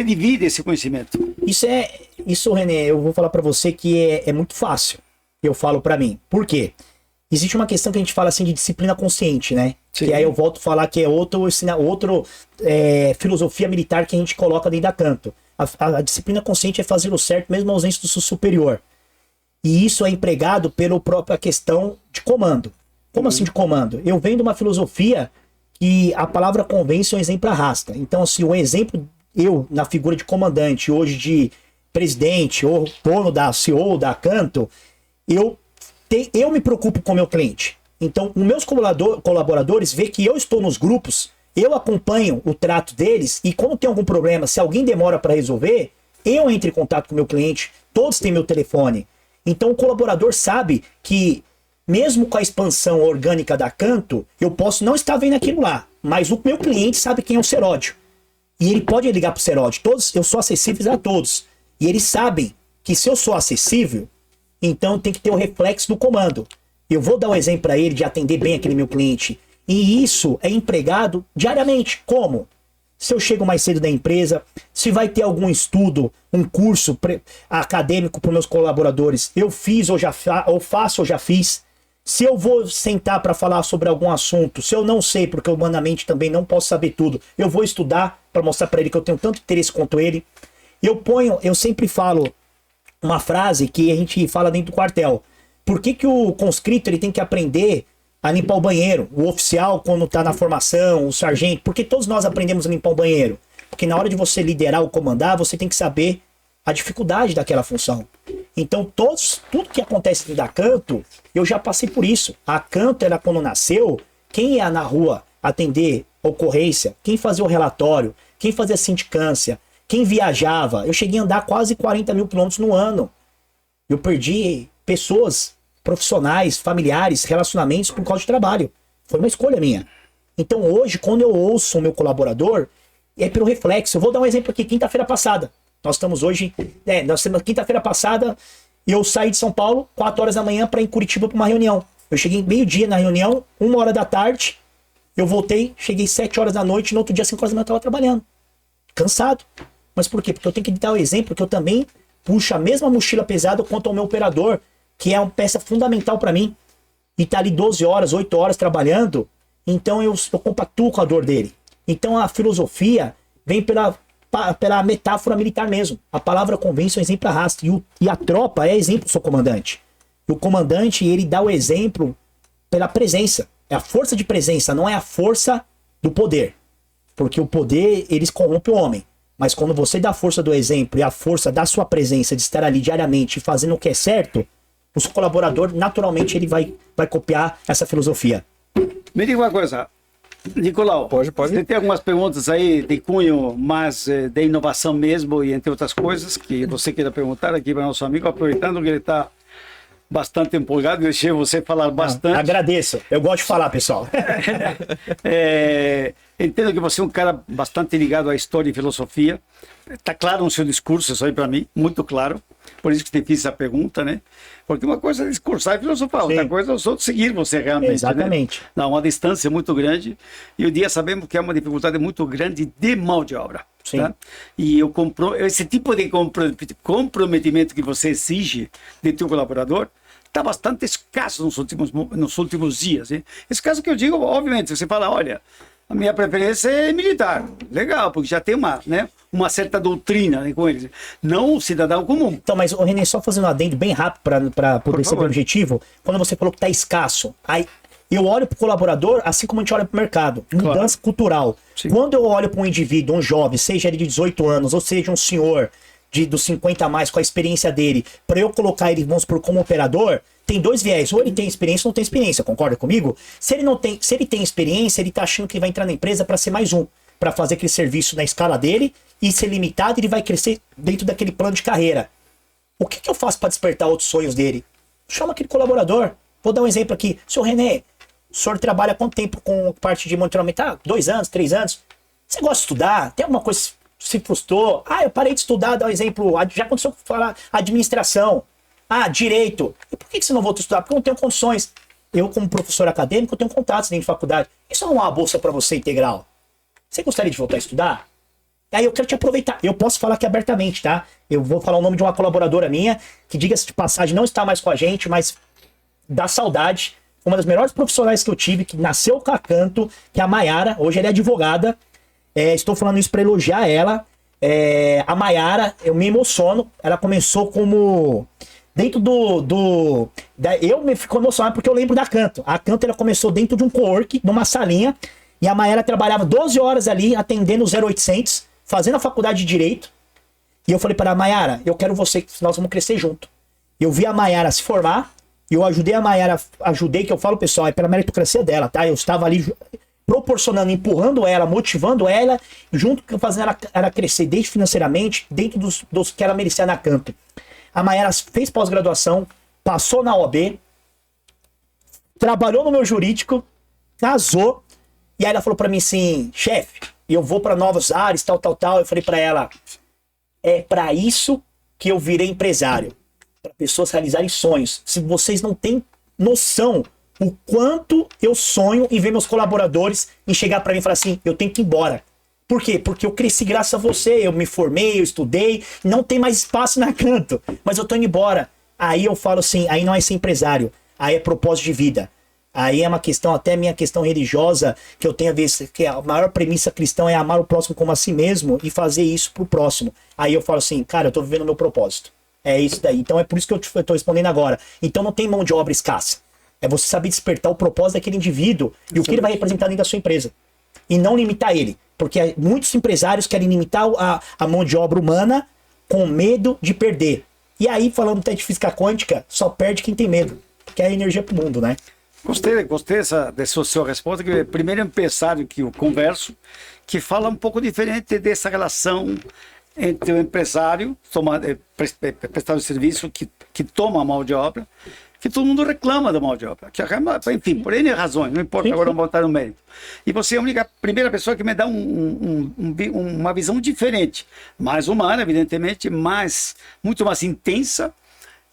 divide esse conhecimento? Isso, René, eu vou falar para você que é muito fácil. Eu falo para mim. Por quê? Existe uma questão que a gente fala assim de disciplina consciente, né? Sim. Que aí eu volto a falar que é outra filosofia militar que a gente coloca dentro da Acanto. A disciplina consciente é fazer o certo mesmo na ausência do seu superior. E isso é empregado pela própria questão de comando. Como assim de comando? Eu venho de uma filosofia que a palavra convence, o exemplo arrasta. Então, assim, o exemplo, eu, na figura de comandante, hoje de presidente ou dono da CEO da Acanto, eu me preocupo com o meu cliente. Então, os meus colaboradores veem que eu estou nos grupos, eu acompanho o trato deles e quando tem algum problema, se alguém demora para resolver, eu entro em contato com o meu cliente, todos têm meu telefone. Então, o colaborador sabe que, mesmo com a expansão orgânica da Acanto, eu posso não estar vendo aquilo lá, mas o meu cliente sabe quem é o Seródio. E ele pode ligar para o Seródio. Eu sou acessível a todos. E eles sabem que se eu sou acessível, então tem que ter o reflexo do comando. Eu vou dar um exemplo para ele de atender bem aquele meu cliente. E isso é empregado diariamente. Como? Se eu chego mais cedo da empresa, se vai ter algum estudo, um curso acadêmico para os meus colaboradores, eu fiz ou faço ou já fiz. Se eu vou sentar para falar sobre algum assunto, se eu não sei, porque eu humanamente também não posso saber tudo, eu vou estudar para mostrar para ele que eu tenho tanto interesse quanto ele. Eu sempre falo uma frase que a gente fala dentro do quartel. Por que o conscrito ele tem que aprender a limpar o banheiro? O oficial, quando está na formação, o sargento, porque todos nós aprendemos a limpar o banheiro? Porque na hora de você liderar ou comandar, você tem que saber a dificuldade daquela função. Então, tudo que acontece dentro da Acanto, eu já passei por isso. A Acanto, ela quando nasceu, quem ia na rua atender ocorrência, quem fazia o relatório, quem fazia a sindicância, Quem viajava, eu cheguei a andar quase 40 mil quilômetros no ano. Eu perdi pessoas, profissionais, familiares, relacionamentos por causa de trabalho. Foi uma escolha minha. Então hoje, quando eu ouço o meu colaborador, é pelo reflexo. Eu vou dar um exemplo aqui, quinta-feira passada. Nós estamos hoje, quinta-feira passada, eu saí de São Paulo, 4 horas da manhã, para ir em Curitiba para uma reunião. Eu cheguei meio-dia na reunião, 1 hora da tarde, eu voltei, cheguei 7 horas da noite, no outro dia, 5 horas da manhã, eu estava trabalhando. Cansado. Mas por quê? Porque eu tenho que dar o exemplo que eu também puxo a mesma mochila pesada quanto ao meu operador, que é uma peça fundamental para mim, e tá ali 12 horas, 8 horas trabalhando, então eu compactuo com a dor dele. Então a filosofia vem pela metáfora militar mesmo. A palavra convence, o exemplo arrasta. E a tropa é exemplo do seu comandante. E o comandante, ele dá o exemplo pela presença. É a força de presença, não é a força do poder. Porque o poder, eles corrompem o homem. Mas quando você dá a força do exemplo e a força da sua presença, de estar ali diariamente fazendo o que é certo, o seu colaborador, naturalmente, ele vai copiar essa filosofia. Me diga uma coisa, Nicolau, pode. Você tem algumas perguntas aí de cunho, mas de inovação mesmo, e entre outras coisas, que você queira perguntar aqui para nosso amigo, aproveitando que ele está bastante empolgado, deixei você falar bastante. Agradeço, eu gosto de falar, pessoal. Entendo que você é um cara bastante ligado à história e filosofia. Está claro no seu discurso, isso aí para mim, muito claro. Por isso que te fiz essa pergunta, né? Porque uma coisa é discursar e filosofar, outra coisa é os outros seguir você realmente. Exatamente. Né? Dá uma distância muito grande. E o dia sabemos que é uma dificuldade muito grande de mão de obra. Sim. Tá? E esse tipo de comprometimento que você exige de teu colaborador está bastante escasso nos últimos dias. Hein? Esse caso que eu digo, obviamente, você fala, olha, a minha preferência é militar. Legal, porque já tem uma certa doutrina, né, com eles. Não o cidadão comum. Então, mas, René, só fazendo um adendo bem rápido para poder ser objetivo, quando você falou que está escasso, aí eu olho para o colaborador assim como a gente olha para o mercado. Mudança cultural. Sim. Quando eu olho para um indivíduo, um jovem, seja ele de 18 anos, ou seja um senhor dos 50 a mais, com a experiência dele, para eu colocar ele, vamos supor, como operador, tem dois viés. Ou ele tem experiência ou não tem experiência, concorda comigo? Se ele tem experiência, ele tá achando que ele vai entrar na empresa para ser mais um, para fazer aquele serviço na escala dele e ser limitado, ele vai crescer dentro daquele plano de carreira. O que eu faço para despertar outros sonhos dele? Chama aquele colaborador. Vou dar um exemplo aqui. Senhor René, o senhor trabalha há quanto tempo com parte de monitoramento? 2 anos, 3 anos. Você gosta de estudar? Tem alguma coisa que se frustrou? Eu parei de estudar, dá um exemplo. Já aconteceu com falar administração. Direito. E por que você não volta a estudar? Porque eu não tenho condições. Eu, como professor acadêmico, eu tenho contatos dentro de faculdade. Isso não é uma bolsa para você integral. Você gostaria de voltar a estudar? Aí eu quero te aproveitar. Eu posso falar aqui abertamente, tá? Eu vou falar o nome de uma colaboradora minha, que, diga-se de passagem, não está mais com a gente, mas dá saudade. Uma das melhores profissionais que eu tive, que nasceu com a canto, que é a Maiara. Hoje ela é advogada. Estou falando isso para elogiar ela. A Maiara, eu me emociono. Ela começou como... Dentro eu me fico emocionado porque eu lembro da Canto. A Canto, ela começou dentro de um co-work, numa salinha. E a Maiara trabalhava 12 horas ali, atendendo o 0800, fazendo a faculdade de Direito. E eu falei para a Maiara, eu quero você, nós vamos crescer junto. Eu vi a Maiara se formar. E eu ajudei a Maiara, que eu falo, pessoal, é pela meritocracia dela, tá? Eu estava ali proporcionando, empurrando ela, motivando ela, junto com fazendo ela crescer desde financeiramente, dentro dos que ela merecia na Canto. A Maiara fez pós-graduação, passou na OAB, trabalhou no meu jurídico, casou, e aí ela falou pra mim assim, chefe, eu vou pra novos ares, tal. Eu falei pra ela, é pra isso que eu virei empresário. Para pessoas realizarem sonhos. Se vocês não têm noção o quanto eu sonho em ver meus colaboradores em chegar para mim e falar assim, eu tenho que ir embora. Por quê? Porque eu cresci graças a você, eu me formei, eu estudei, não tem mais espaço na Canto, mas eu tô indo embora. Aí eu falo assim, aí não é ser empresário, aí é propósito de vida. Aí é uma questão, até minha questão religiosa, que eu tenho a ver, que a maior premissa cristã é amar o próximo como a si mesmo e fazer isso pro próximo. Aí eu falo assim, cara, eu tô vivendo o meu propósito. É isso daí. Então é por isso que eu tô respondendo agora. Então não tem mão de obra escassa. É você saber despertar o propósito daquele indivíduo e o que ele vai representar dentro da sua empresa. E não limitar ele. Porque muitos empresários querem limitar a mão de obra humana com medo de perder. E aí, falando até de física quântica, só perde quem tem medo. Porque é a energia pro mundo, né? Gostei dessa sua resposta, que é o primeiro empresário que eu converso, que fala um pouco diferente dessa relação entre o empresário, prestador de serviço, que toma a mão de obra, que todo mundo reclama da mão de obra. Enfim, por N razões, não importa, agora não vou entrar no mérito. E você é a primeira pessoa que me dá uma visão diferente, mais humana, evidentemente, muito mais intensa.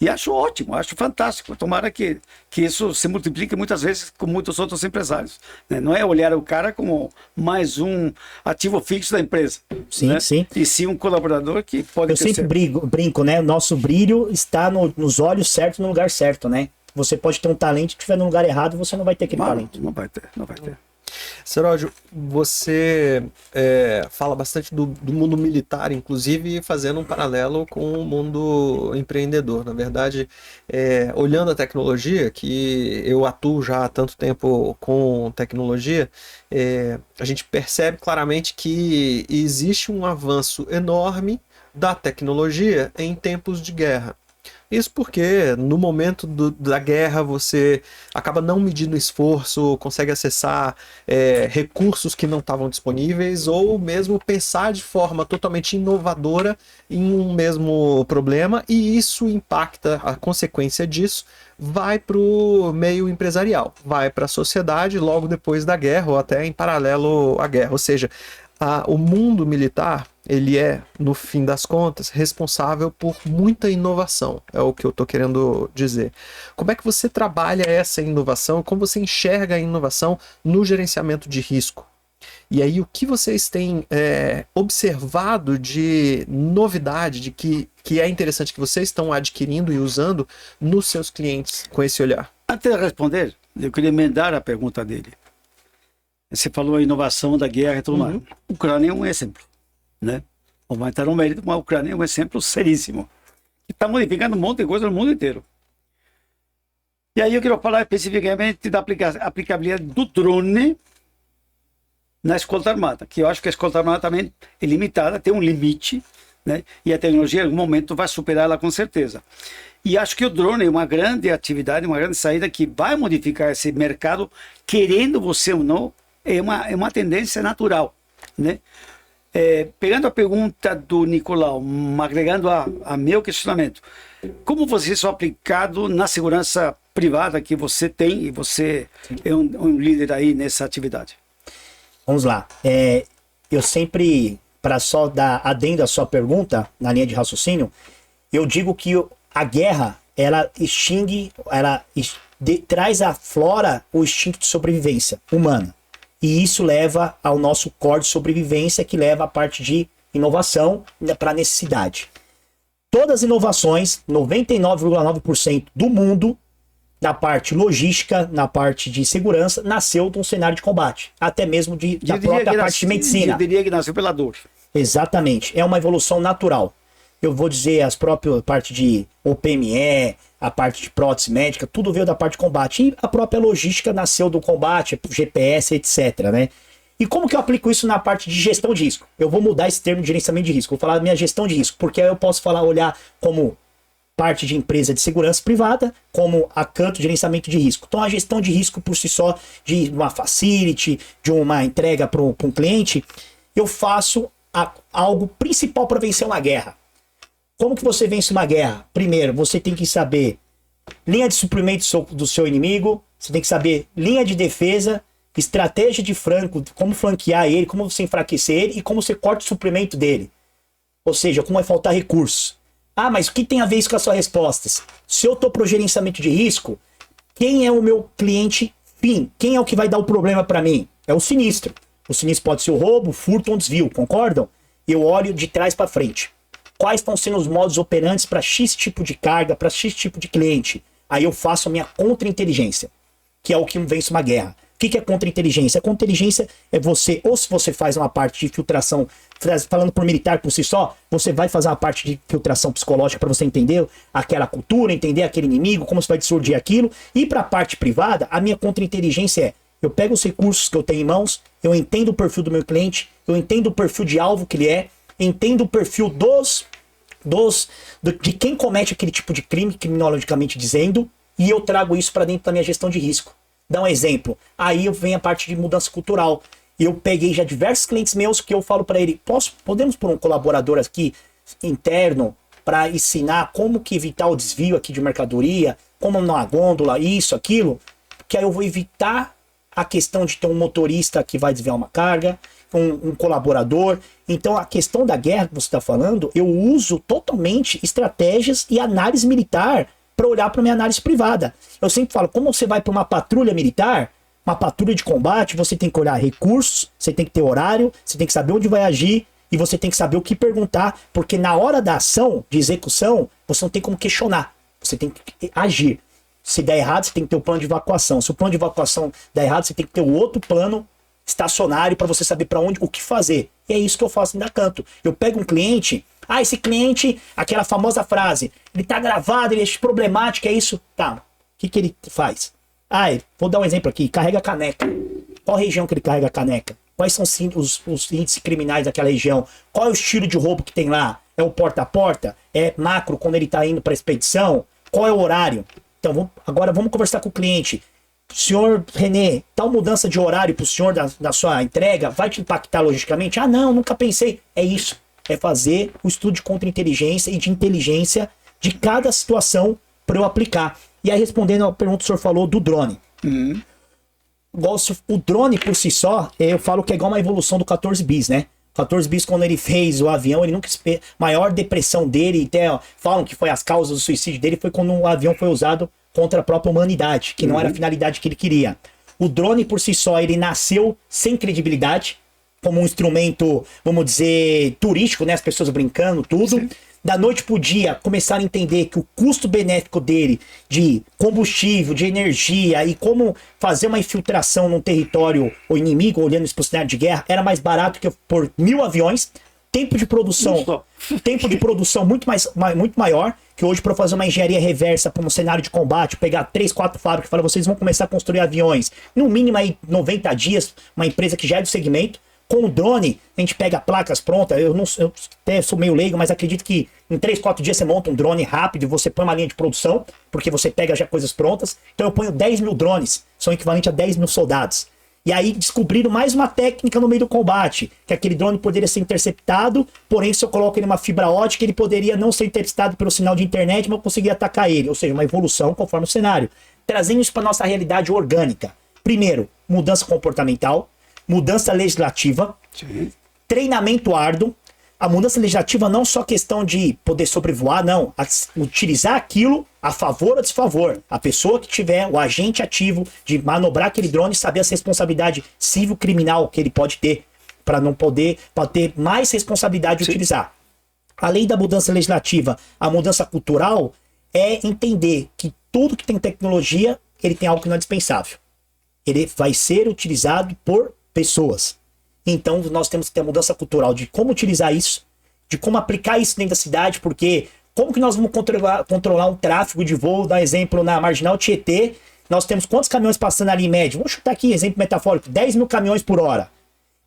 E acho ótimo, acho fantástico. Tomara que isso se multiplique muitas vezes com muitos outros empresários. Né? Não é olhar o cara como mais um ativo fixo da empresa. Sim, né? sim. E sim um colaborador que pode crescer. Eu sempre brinco, né? O nosso brilho está nos olhos certos, no lugar certo, né? Você pode ter um talento, se estiver no lugar errado, você não vai ter aquele talento. Não vai ter. Seródio, você fala bastante do mundo militar, inclusive fazendo um paralelo com o mundo empreendedor. Na verdade, olhando a tecnologia, que eu atuo já há tanto tempo com tecnologia, a gente percebe claramente que existe um avanço enorme da tecnologia em tempos de guerra. Isso porque no momento da guerra você acaba não medindo esforço, consegue acessar recursos que não estavam disponíveis ou mesmo pensar de forma totalmente inovadora em um mesmo problema, e isso impacta, a consequência disso vai para o meio empresarial, vai para a sociedade logo depois da guerra ou até em paralelo à guerra. Ou seja, o mundo militar, ele é, no fim das contas, responsável por muita inovação, é o que eu estou querendo dizer. Como é que você trabalha essa inovação, como você enxerga a inovação no gerenciamento de risco? E aí, o que vocês têm observado de novidade, de que é interessante que vocês estão adquirindo e usando nos seus clientes com esse olhar? Antes de responder, eu queria emendar a pergunta dele. Você falou a inovação da guerra e tudo mais. A Ucrânia é um exemplo, né? Não vai entrar no mérito, mas a Ucrânia é um exemplo seríssimo. Que está modificando um monte de coisa no mundo inteiro. E aí eu quero falar especificamente da aplicabilidade do drone na escolta armada, que eu acho que a escolta armada também é limitada, tem um limite, né? E a tecnologia em algum momento vai superá-la com certeza. E acho que o drone é uma grande atividade, uma grande saída que vai modificar esse mercado, querendo você ou não. É uma tendência natural, né? Pegando a pergunta do Nicolau, agregando a meu questionamento, como vocês são aplicados na segurança privada que você tem, e você é um líder aí nessa atividade? Vamos lá. Eu sempre, para só dar adendo à sua pergunta, na linha de raciocínio, eu digo que a guerra, ela extingue, traz à flora o instinto de sobrevivência humana. E isso leva ao nosso core de sobrevivência, que leva à parte de inovação para necessidade. Todas as inovações, 99,9% do mundo, na parte logística, na parte de segurança, nasceu de um cenário de combate. Até mesmo da própria parte de medicina. Eu diria que nasceu pela dor. Exatamente. É uma evolução natural. Eu vou dizer as próprias parte de OPME, a parte de prótese médica, tudo veio da parte de combate. E a própria logística nasceu do combate, GPS, etc, né? E como que eu aplico isso na parte de gestão de risco? Eu vou mudar esse termo de gerenciamento de risco. Vou falar da minha gestão de risco, porque aí eu posso olhar como parte de empresa de segurança privada, como a canto de gerenciamento de risco. Então a gestão de risco por si só, de uma facility, de uma entrega para um cliente, eu faço algo principal para vencer uma guerra. Como que você vence uma guerra? Primeiro, você tem que saber linha de suprimento do seu inimigo, você tem que saber linha de defesa, estratégia de flanco, como flanquear ele, como você enfraquecer ele e como você corta o suprimento dele. Ou seja, como vai faltar recursos. Ah, mas o que tem a ver isso com as suas respostas? Se eu estou para o gerenciamento de risco, quem é o meu cliente fim? Quem é o que vai dar o problema para mim? É o sinistro. O sinistro pode ser o roubo, furto ou desvio, concordam? Eu olho de trás para frente. Quais estão sendo os modos operantes para X tipo de carga, para X tipo de cliente? Aí eu faço a minha contra-inteligência, que é o que vence uma guerra. O que é contra-inteligência? A contra-inteligência é você, ou se você faz uma parte de filtração, falando por militar por si só, você vai fazer uma parte de filtração psicológica para você entender aquela cultura, entender aquele inimigo, como você vai dissuadir aquilo. E para a parte privada, a minha contra-inteligência é, eu pego os recursos que eu tenho em mãos, eu entendo o perfil do meu cliente, eu entendo o perfil de alvo que ele é, entendo o perfil de quem comete aquele tipo de crime, criminologicamente dizendo, e eu trago isso para dentro da minha gestão de risco. Dá um exemplo. Aí vem a parte de mudança cultural. Eu peguei já diversos clientes meus que eu falo para ele, podemos pôr um colaborador aqui interno para ensinar como que evitar o desvio aqui de mercadoria, como na gôndola, isso, aquilo, que aí eu vou evitar a questão de ter um motorista que vai desviar uma carga, um colaborador. Então a questão da guerra que você está falando, eu uso totalmente estratégias e análise militar para olhar para minha análise privada. Eu sempre falo, como você vai para uma patrulha militar, uma patrulha de combate, você tem que olhar recursos, você tem que ter horário, você tem que saber onde vai agir e você tem que saber o que perguntar, porque na hora da ação, de execução, você não tem como questionar, você tem que agir. Se der errado, você tem que ter o plano de evacuação. Se o plano de evacuação der errado, você tem que ter o outro plano estacionário para você saber para onde, o que fazer. E é isso que eu faço em Canto. Eu pego um cliente, esse cliente, aquela famosa frase, ele tá gravado, ele é problemático, é isso? Tá, o que ele faz? Vou dar um exemplo aqui, carrega caneca. Qual região que ele carrega a caneca? Quais são os índices criminais daquela região? Qual é o estilo de roubo que tem lá? É o porta a porta? É macro quando ele tá indo para expedição? Qual é o horário? Então, agora vamos conversar com o cliente. Senhor René, tal mudança de horário para o senhor da sua entrega vai te impactar logicamente? Não, nunca pensei. É isso. É fazer o estudo de contra-inteligência e de inteligência de cada situação para eu aplicar. E aí, respondendo a pergunta que o senhor falou do drone. O drone por si só, eu falo que é igual uma evolução do 14 bis, né? 14 bis, quando ele fez o avião, ele nunca maior depressão dele, até falam que foi as causas do suicídio dele, foi quando o avião foi usado contra a própria humanidade, que não era a finalidade que ele queria. O drone por si só, ele nasceu sem credibilidade, como um instrumento, vamos dizer, turístico, né? As pessoas brincando, tudo. Sim. Da noite pro dia, começaram a entender que o custo benéfico dele de combustível, de energia e como fazer uma infiltração num território ou inimigo, olhando isso pro cenário de guerra, era mais barato que por 1000 aviões. Tempo de produção muito maior, que hoje para fazer uma engenharia reversa para um cenário de combate, pegar 3, 4 fábricas e falar, vocês vão começar a construir aviões, no mínimo aí 90 dias, uma empresa que já é do segmento. Com o drone, a gente pega placas prontas, eu até sou meio leigo, mas acredito que em 3, 4 dias você monta um drone rápido e você põe uma linha de produção, porque você pega já coisas prontas. Então eu ponho 10 mil drones, são equivalentes a 10 mil soldados. E aí descobriram mais uma técnica no meio do combate, que aquele drone poderia ser interceptado, porém se eu coloco ele numa fibra ótica, ele poderia não ser interceptado pelo sinal de internet, mas eu conseguiria atacar ele. Ou seja, uma evolução conforme o cenário. Trazendo isso para nossa realidade orgânica. Primeiro, mudança comportamental. Mudança legislativa, sim. Treinamento árduo. A mudança legislativa não só questão de poder sobrevoar, não. Utilizar aquilo a favor ou desfavor. A pessoa que tiver o agente ativo de manobrar aquele drone, saber as responsabilidades civil-criminal que ele pode ter, para não poder, para ter mais responsabilidade de sim. Utilizar. Além da mudança legislativa, a mudança cultural é entender que tudo que tem tecnologia, ele tem algo que não é dispensável. Ele vai ser utilizado por pessoas. Então nós temos que ter a mudança cultural de como utilizar isso, de como aplicar isso dentro da cidade, porque como que nós vamos controlar um tráfego de voo, dar exemplo na Marginal Tietê, nós temos quantos caminhões passando ali em média? Vamos chutar aqui, exemplo metafórico, 10 mil caminhões por hora.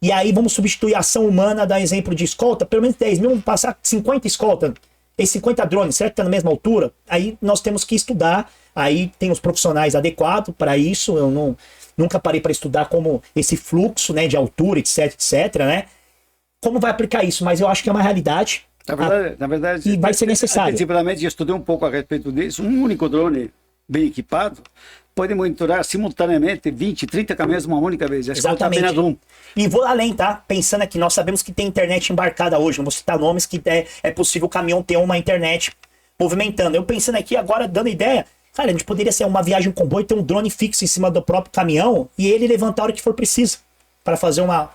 E aí vamos substituir a ação humana, dar exemplo de escolta, pelo menos 10 mil, vamos passar 50 escoltas, esses 50 drones, será que está na mesma altura? Aí nós temos que estudar, aí tem os profissionais adequados para isso, eu nunca parei para estudar como esse fluxo, né, de altura, etc, né? Como vai aplicar isso? Mas eu acho que é uma realidade. Na verdade, e vai ser necessário. Simplesmente, eu estudei um pouco a respeito disso. Um único drone bem equipado pode monitorar simultaneamente 20, 30 caminhões uma única vez. Exatamente. E vou além, tá? Pensando aqui, nós sabemos que tem internet embarcada hoje. Não vou citar nomes que é possível o caminhão ter uma internet movimentando. Eu pensando aqui agora, dando ideia, cara, a gente poderia ser uma viagem em comboio, ter um drone fixo em cima do próprio caminhão e ele levantar a hora que for preciso para fazer uma...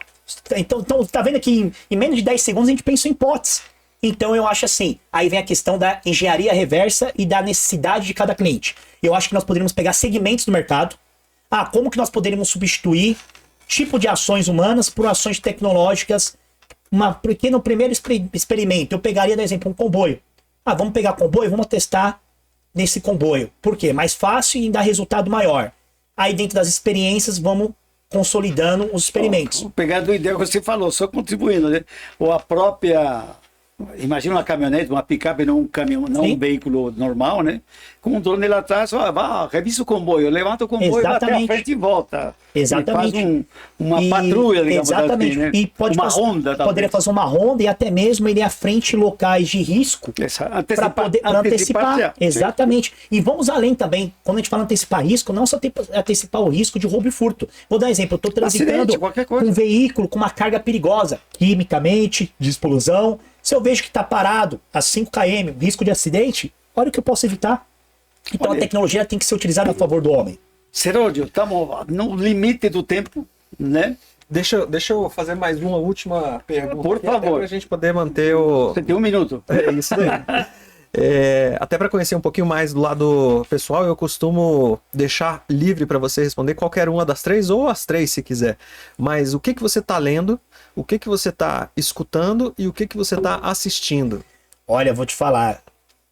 Então, tá vendo que em menos de 10 segundos a gente pensa em hipóteses. Então eu acho assim, aí vem a questão da engenharia reversa e da necessidade de cada cliente. Eu acho que nós poderíamos pegar segmentos do mercado. Como que nós poderíamos substituir tipo de ações humanas por ações tecnológicas? Porque no primeiro experimento eu pegaria, por exemplo, um comboio. Vamos pegar comboio, vamos testar nesse comboio. Por quê? Mais fácil e dá resultado maior. Aí dentro das experiências vamos consolidando os experimentos. Vou pegar do ideia que você falou, só contribuindo, né? Ou a própria Imagina uma caminhonete, uma picape, não um caminhão, não um veículo normal, né? Com um drone lá atrás, revisa o comboio, levanta o comboio, vai até a frente e volta. Exatamente. Ele faz uma patrulha, digamos exatamente. assim, né? E poderia fazer uma ronda e até mesmo ele à frente em locais de risco para poder antecipar. Exatamente. E vamos além também. Quando a gente fala antecipar risco, não só antecipar o risco de roubo e furto. Vou dar um exemplo. Eu estou transitando com um veículo com uma carga perigosa, quimicamente, de explosão. Se eu vejo que está parado a 5 km, risco de acidente, olha o que eu posso evitar. Então a tecnologia tem que ser utilizada a favor do homem. Seródio, estamos no limite do tempo, né? Deixa eu fazer mais uma última pergunta. Por favor. Para a gente poder manter o... Você tem 1 minuto. É isso daí. Até para conhecer um pouquinho mais do lado pessoal, eu costumo deixar livre para você responder qualquer uma das 3 ou as 3 se quiser. Mas o que você está lendo, o que você está escutando e o que você está assistindo? Olha, vou te falar,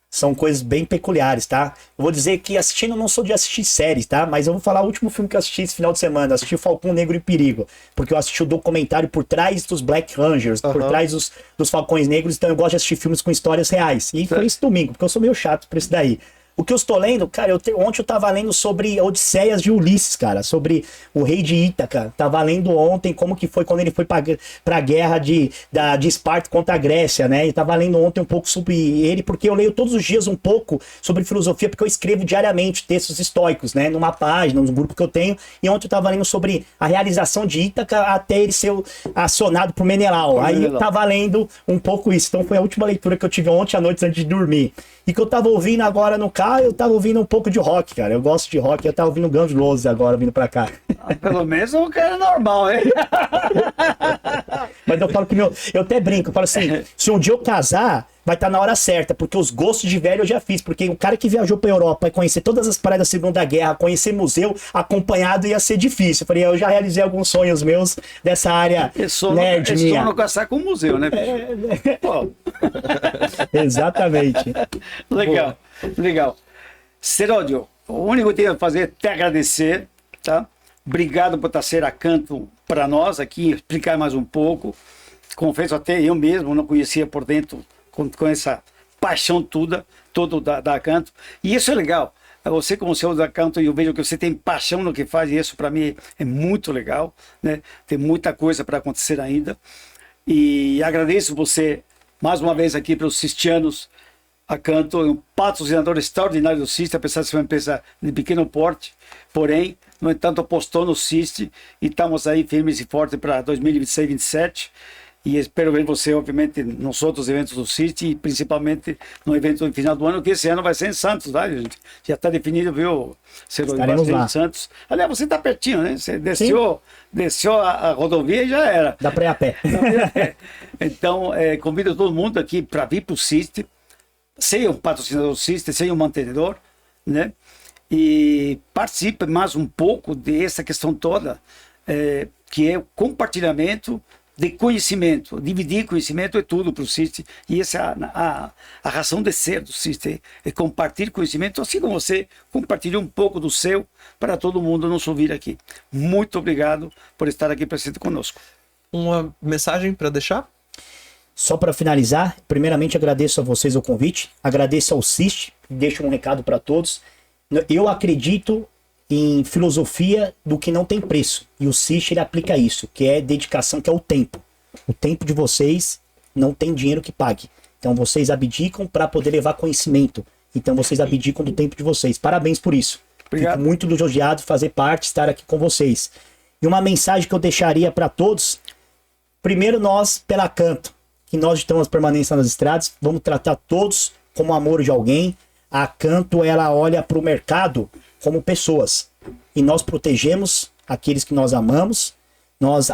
são coisas bem peculiares, tá? Eu vou dizer que assistindo, eu não sou de assistir séries, tá? Mas eu vou falar o último filme que eu assisti esse final de semana. Eu assisti Falcão Negro em Perigo, porque eu assisti o documentário por trás dos Black Rangers, por trás dos Falcões Negros. Então eu gosto de assistir filmes com histórias reais. E foi esse domingo, porque eu sou meio chato por isso daí. O que eu estou lendo, cara, ontem eu tava lendo sobre Odisseias de Ulisses, cara, sobre o rei de Ítaca. Tava lendo ontem como que foi quando ele foi pra guerra de Esparta contra a Grécia, né? E tava lendo ontem um pouco sobre ele, porque eu leio todos os dias um pouco sobre filosofia, porque eu escrevo diariamente textos estoicos, né? Numa página, num grupo que eu tenho. E ontem eu tava lendo sobre a realização de Ítaca até ele ser acionado por Menelau. Aí eu tava lendo um pouco isso. Então foi a última leitura que eu tive ontem à noite antes de dormir. E que eu tava ouvindo agora no carro, eu tava ouvindo um pouco de rock, cara. Eu gosto de rock, eu tava ouvindo Guns N' Roses agora, vindo pra cá. Pelo menos um cara normal, hein? Mas eu falo que eu até brinco, eu falo assim, se um dia eu casar, vai estar na hora certa, porque os gostos de velho eu já fiz, porque o cara que viajou pra Europa e conhecer todas as praias da Segunda Guerra, conhecer museu acompanhado ia ser difícil. Eu falei, eu já realizei alguns sonhos meus dessa área nerd minha. Só não casar com o museu, né? Pô. Exatamente. Legal, legal. Seródio, o único que eu tenho a fazer é te agradecer, tá? Obrigado por estar a canto para nós aqui, explicar mais um pouco. Confesso, até eu mesmo não conhecia por dentro com essa paixão toda da canto. E isso é legal. Você, como CEO da canto, eu vejo que você tem paixão no que faz, e isso para mim é muito legal, né? Tem muita coisa para acontecer ainda. E agradeço você mais uma vez aqui para os cistianos. A Canto é um patrocinador extraordinário do CIST, apesar de ser uma empresa de pequeno porte, porém, no entanto, apostou no CIST e estamos aí firmes e fortes para 2026 e 2027. E espero ver você, obviamente, nos outros eventos do CIST e principalmente no evento no final do ano, que esse ano vai ser em Santos, tá, gente? Já está definido, viu? Estaremos lá. Em Santos. Aliás, você está pertinho, né? Você desceu a rodovia e já era. Dá para ir a pé. Então, convido todo mundo aqui para vir para o CIST. Seja um patrocinador do CIST, seja um mantenedor, né? E participe mais um pouco dessa questão toda, que é o compartilhamento de conhecimento. Dividir conhecimento é tudo para o CIST, e essa é a razão de ser do CIST, é compartilhar conhecimento, assim como você compartilha um pouco do seu para todo mundo nos ouvir aqui. Muito obrigado por estar aqui presente conosco. Uma mensagem para deixar? Só para finalizar, primeiramente agradeço a vocês o convite, agradeço ao CIST, deixo um recado para todos. Eu acredito em filosofia do que não tem preço, e o CIST ele aplica isso, que é dedicação, que é o tempo. O tempo de vocês não tem dinheiro que pague. Então vocês abdicam para poder levar conhecimento. Então vocês abdicam do tempo de vocês. Parabéns por isso. Obrigado. Fico muito elogiado de fazer parte, estar aqui com vocês. E uma mensagem que eu deixaria para todos, primeiro nós, pela Canto, que nós estamos permanência nas estradas, vamos tratar todos como amor de alguém. A Canto, ela olha para o mercado como pessoas, e nós protegemos aqueles que nós amamos, nós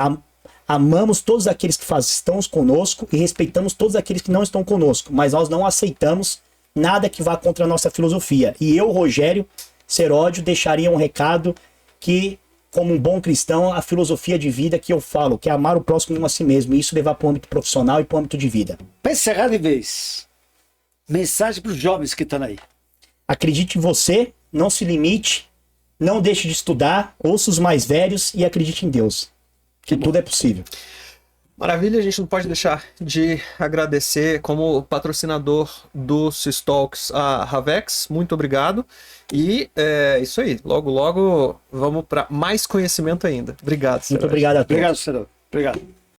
amamos todos aqueles que estão conosco e respeitamos todos aqueles que não estão conosco, mas nós não aceitamos nada que vá contra a nossa filosofia. E eu, Rogério Seródio, deixaria um recado que, como um bom cristão, a filosofia de vida que eu falo, que é amar o próximo como a si mesmo, e isso levar para o âmbito profissional e para o âmbito de vida. Para encerrar de vez, mensagem para os jovens que estão aí. Acredite em você, não se limite, não deixe de estudar, ouça os mais velhos e acredite em Deus, que tudo é possível. Maravilha, a gente não pode deixar de agradecer como patrocinador do Systalks a Ravex, muito obrigado. E é isso aí, logo, logo vamos para mais conhecimento ainda. Obrigado, Muito obrigado a todos. Obrigado, senhor. Obrigado.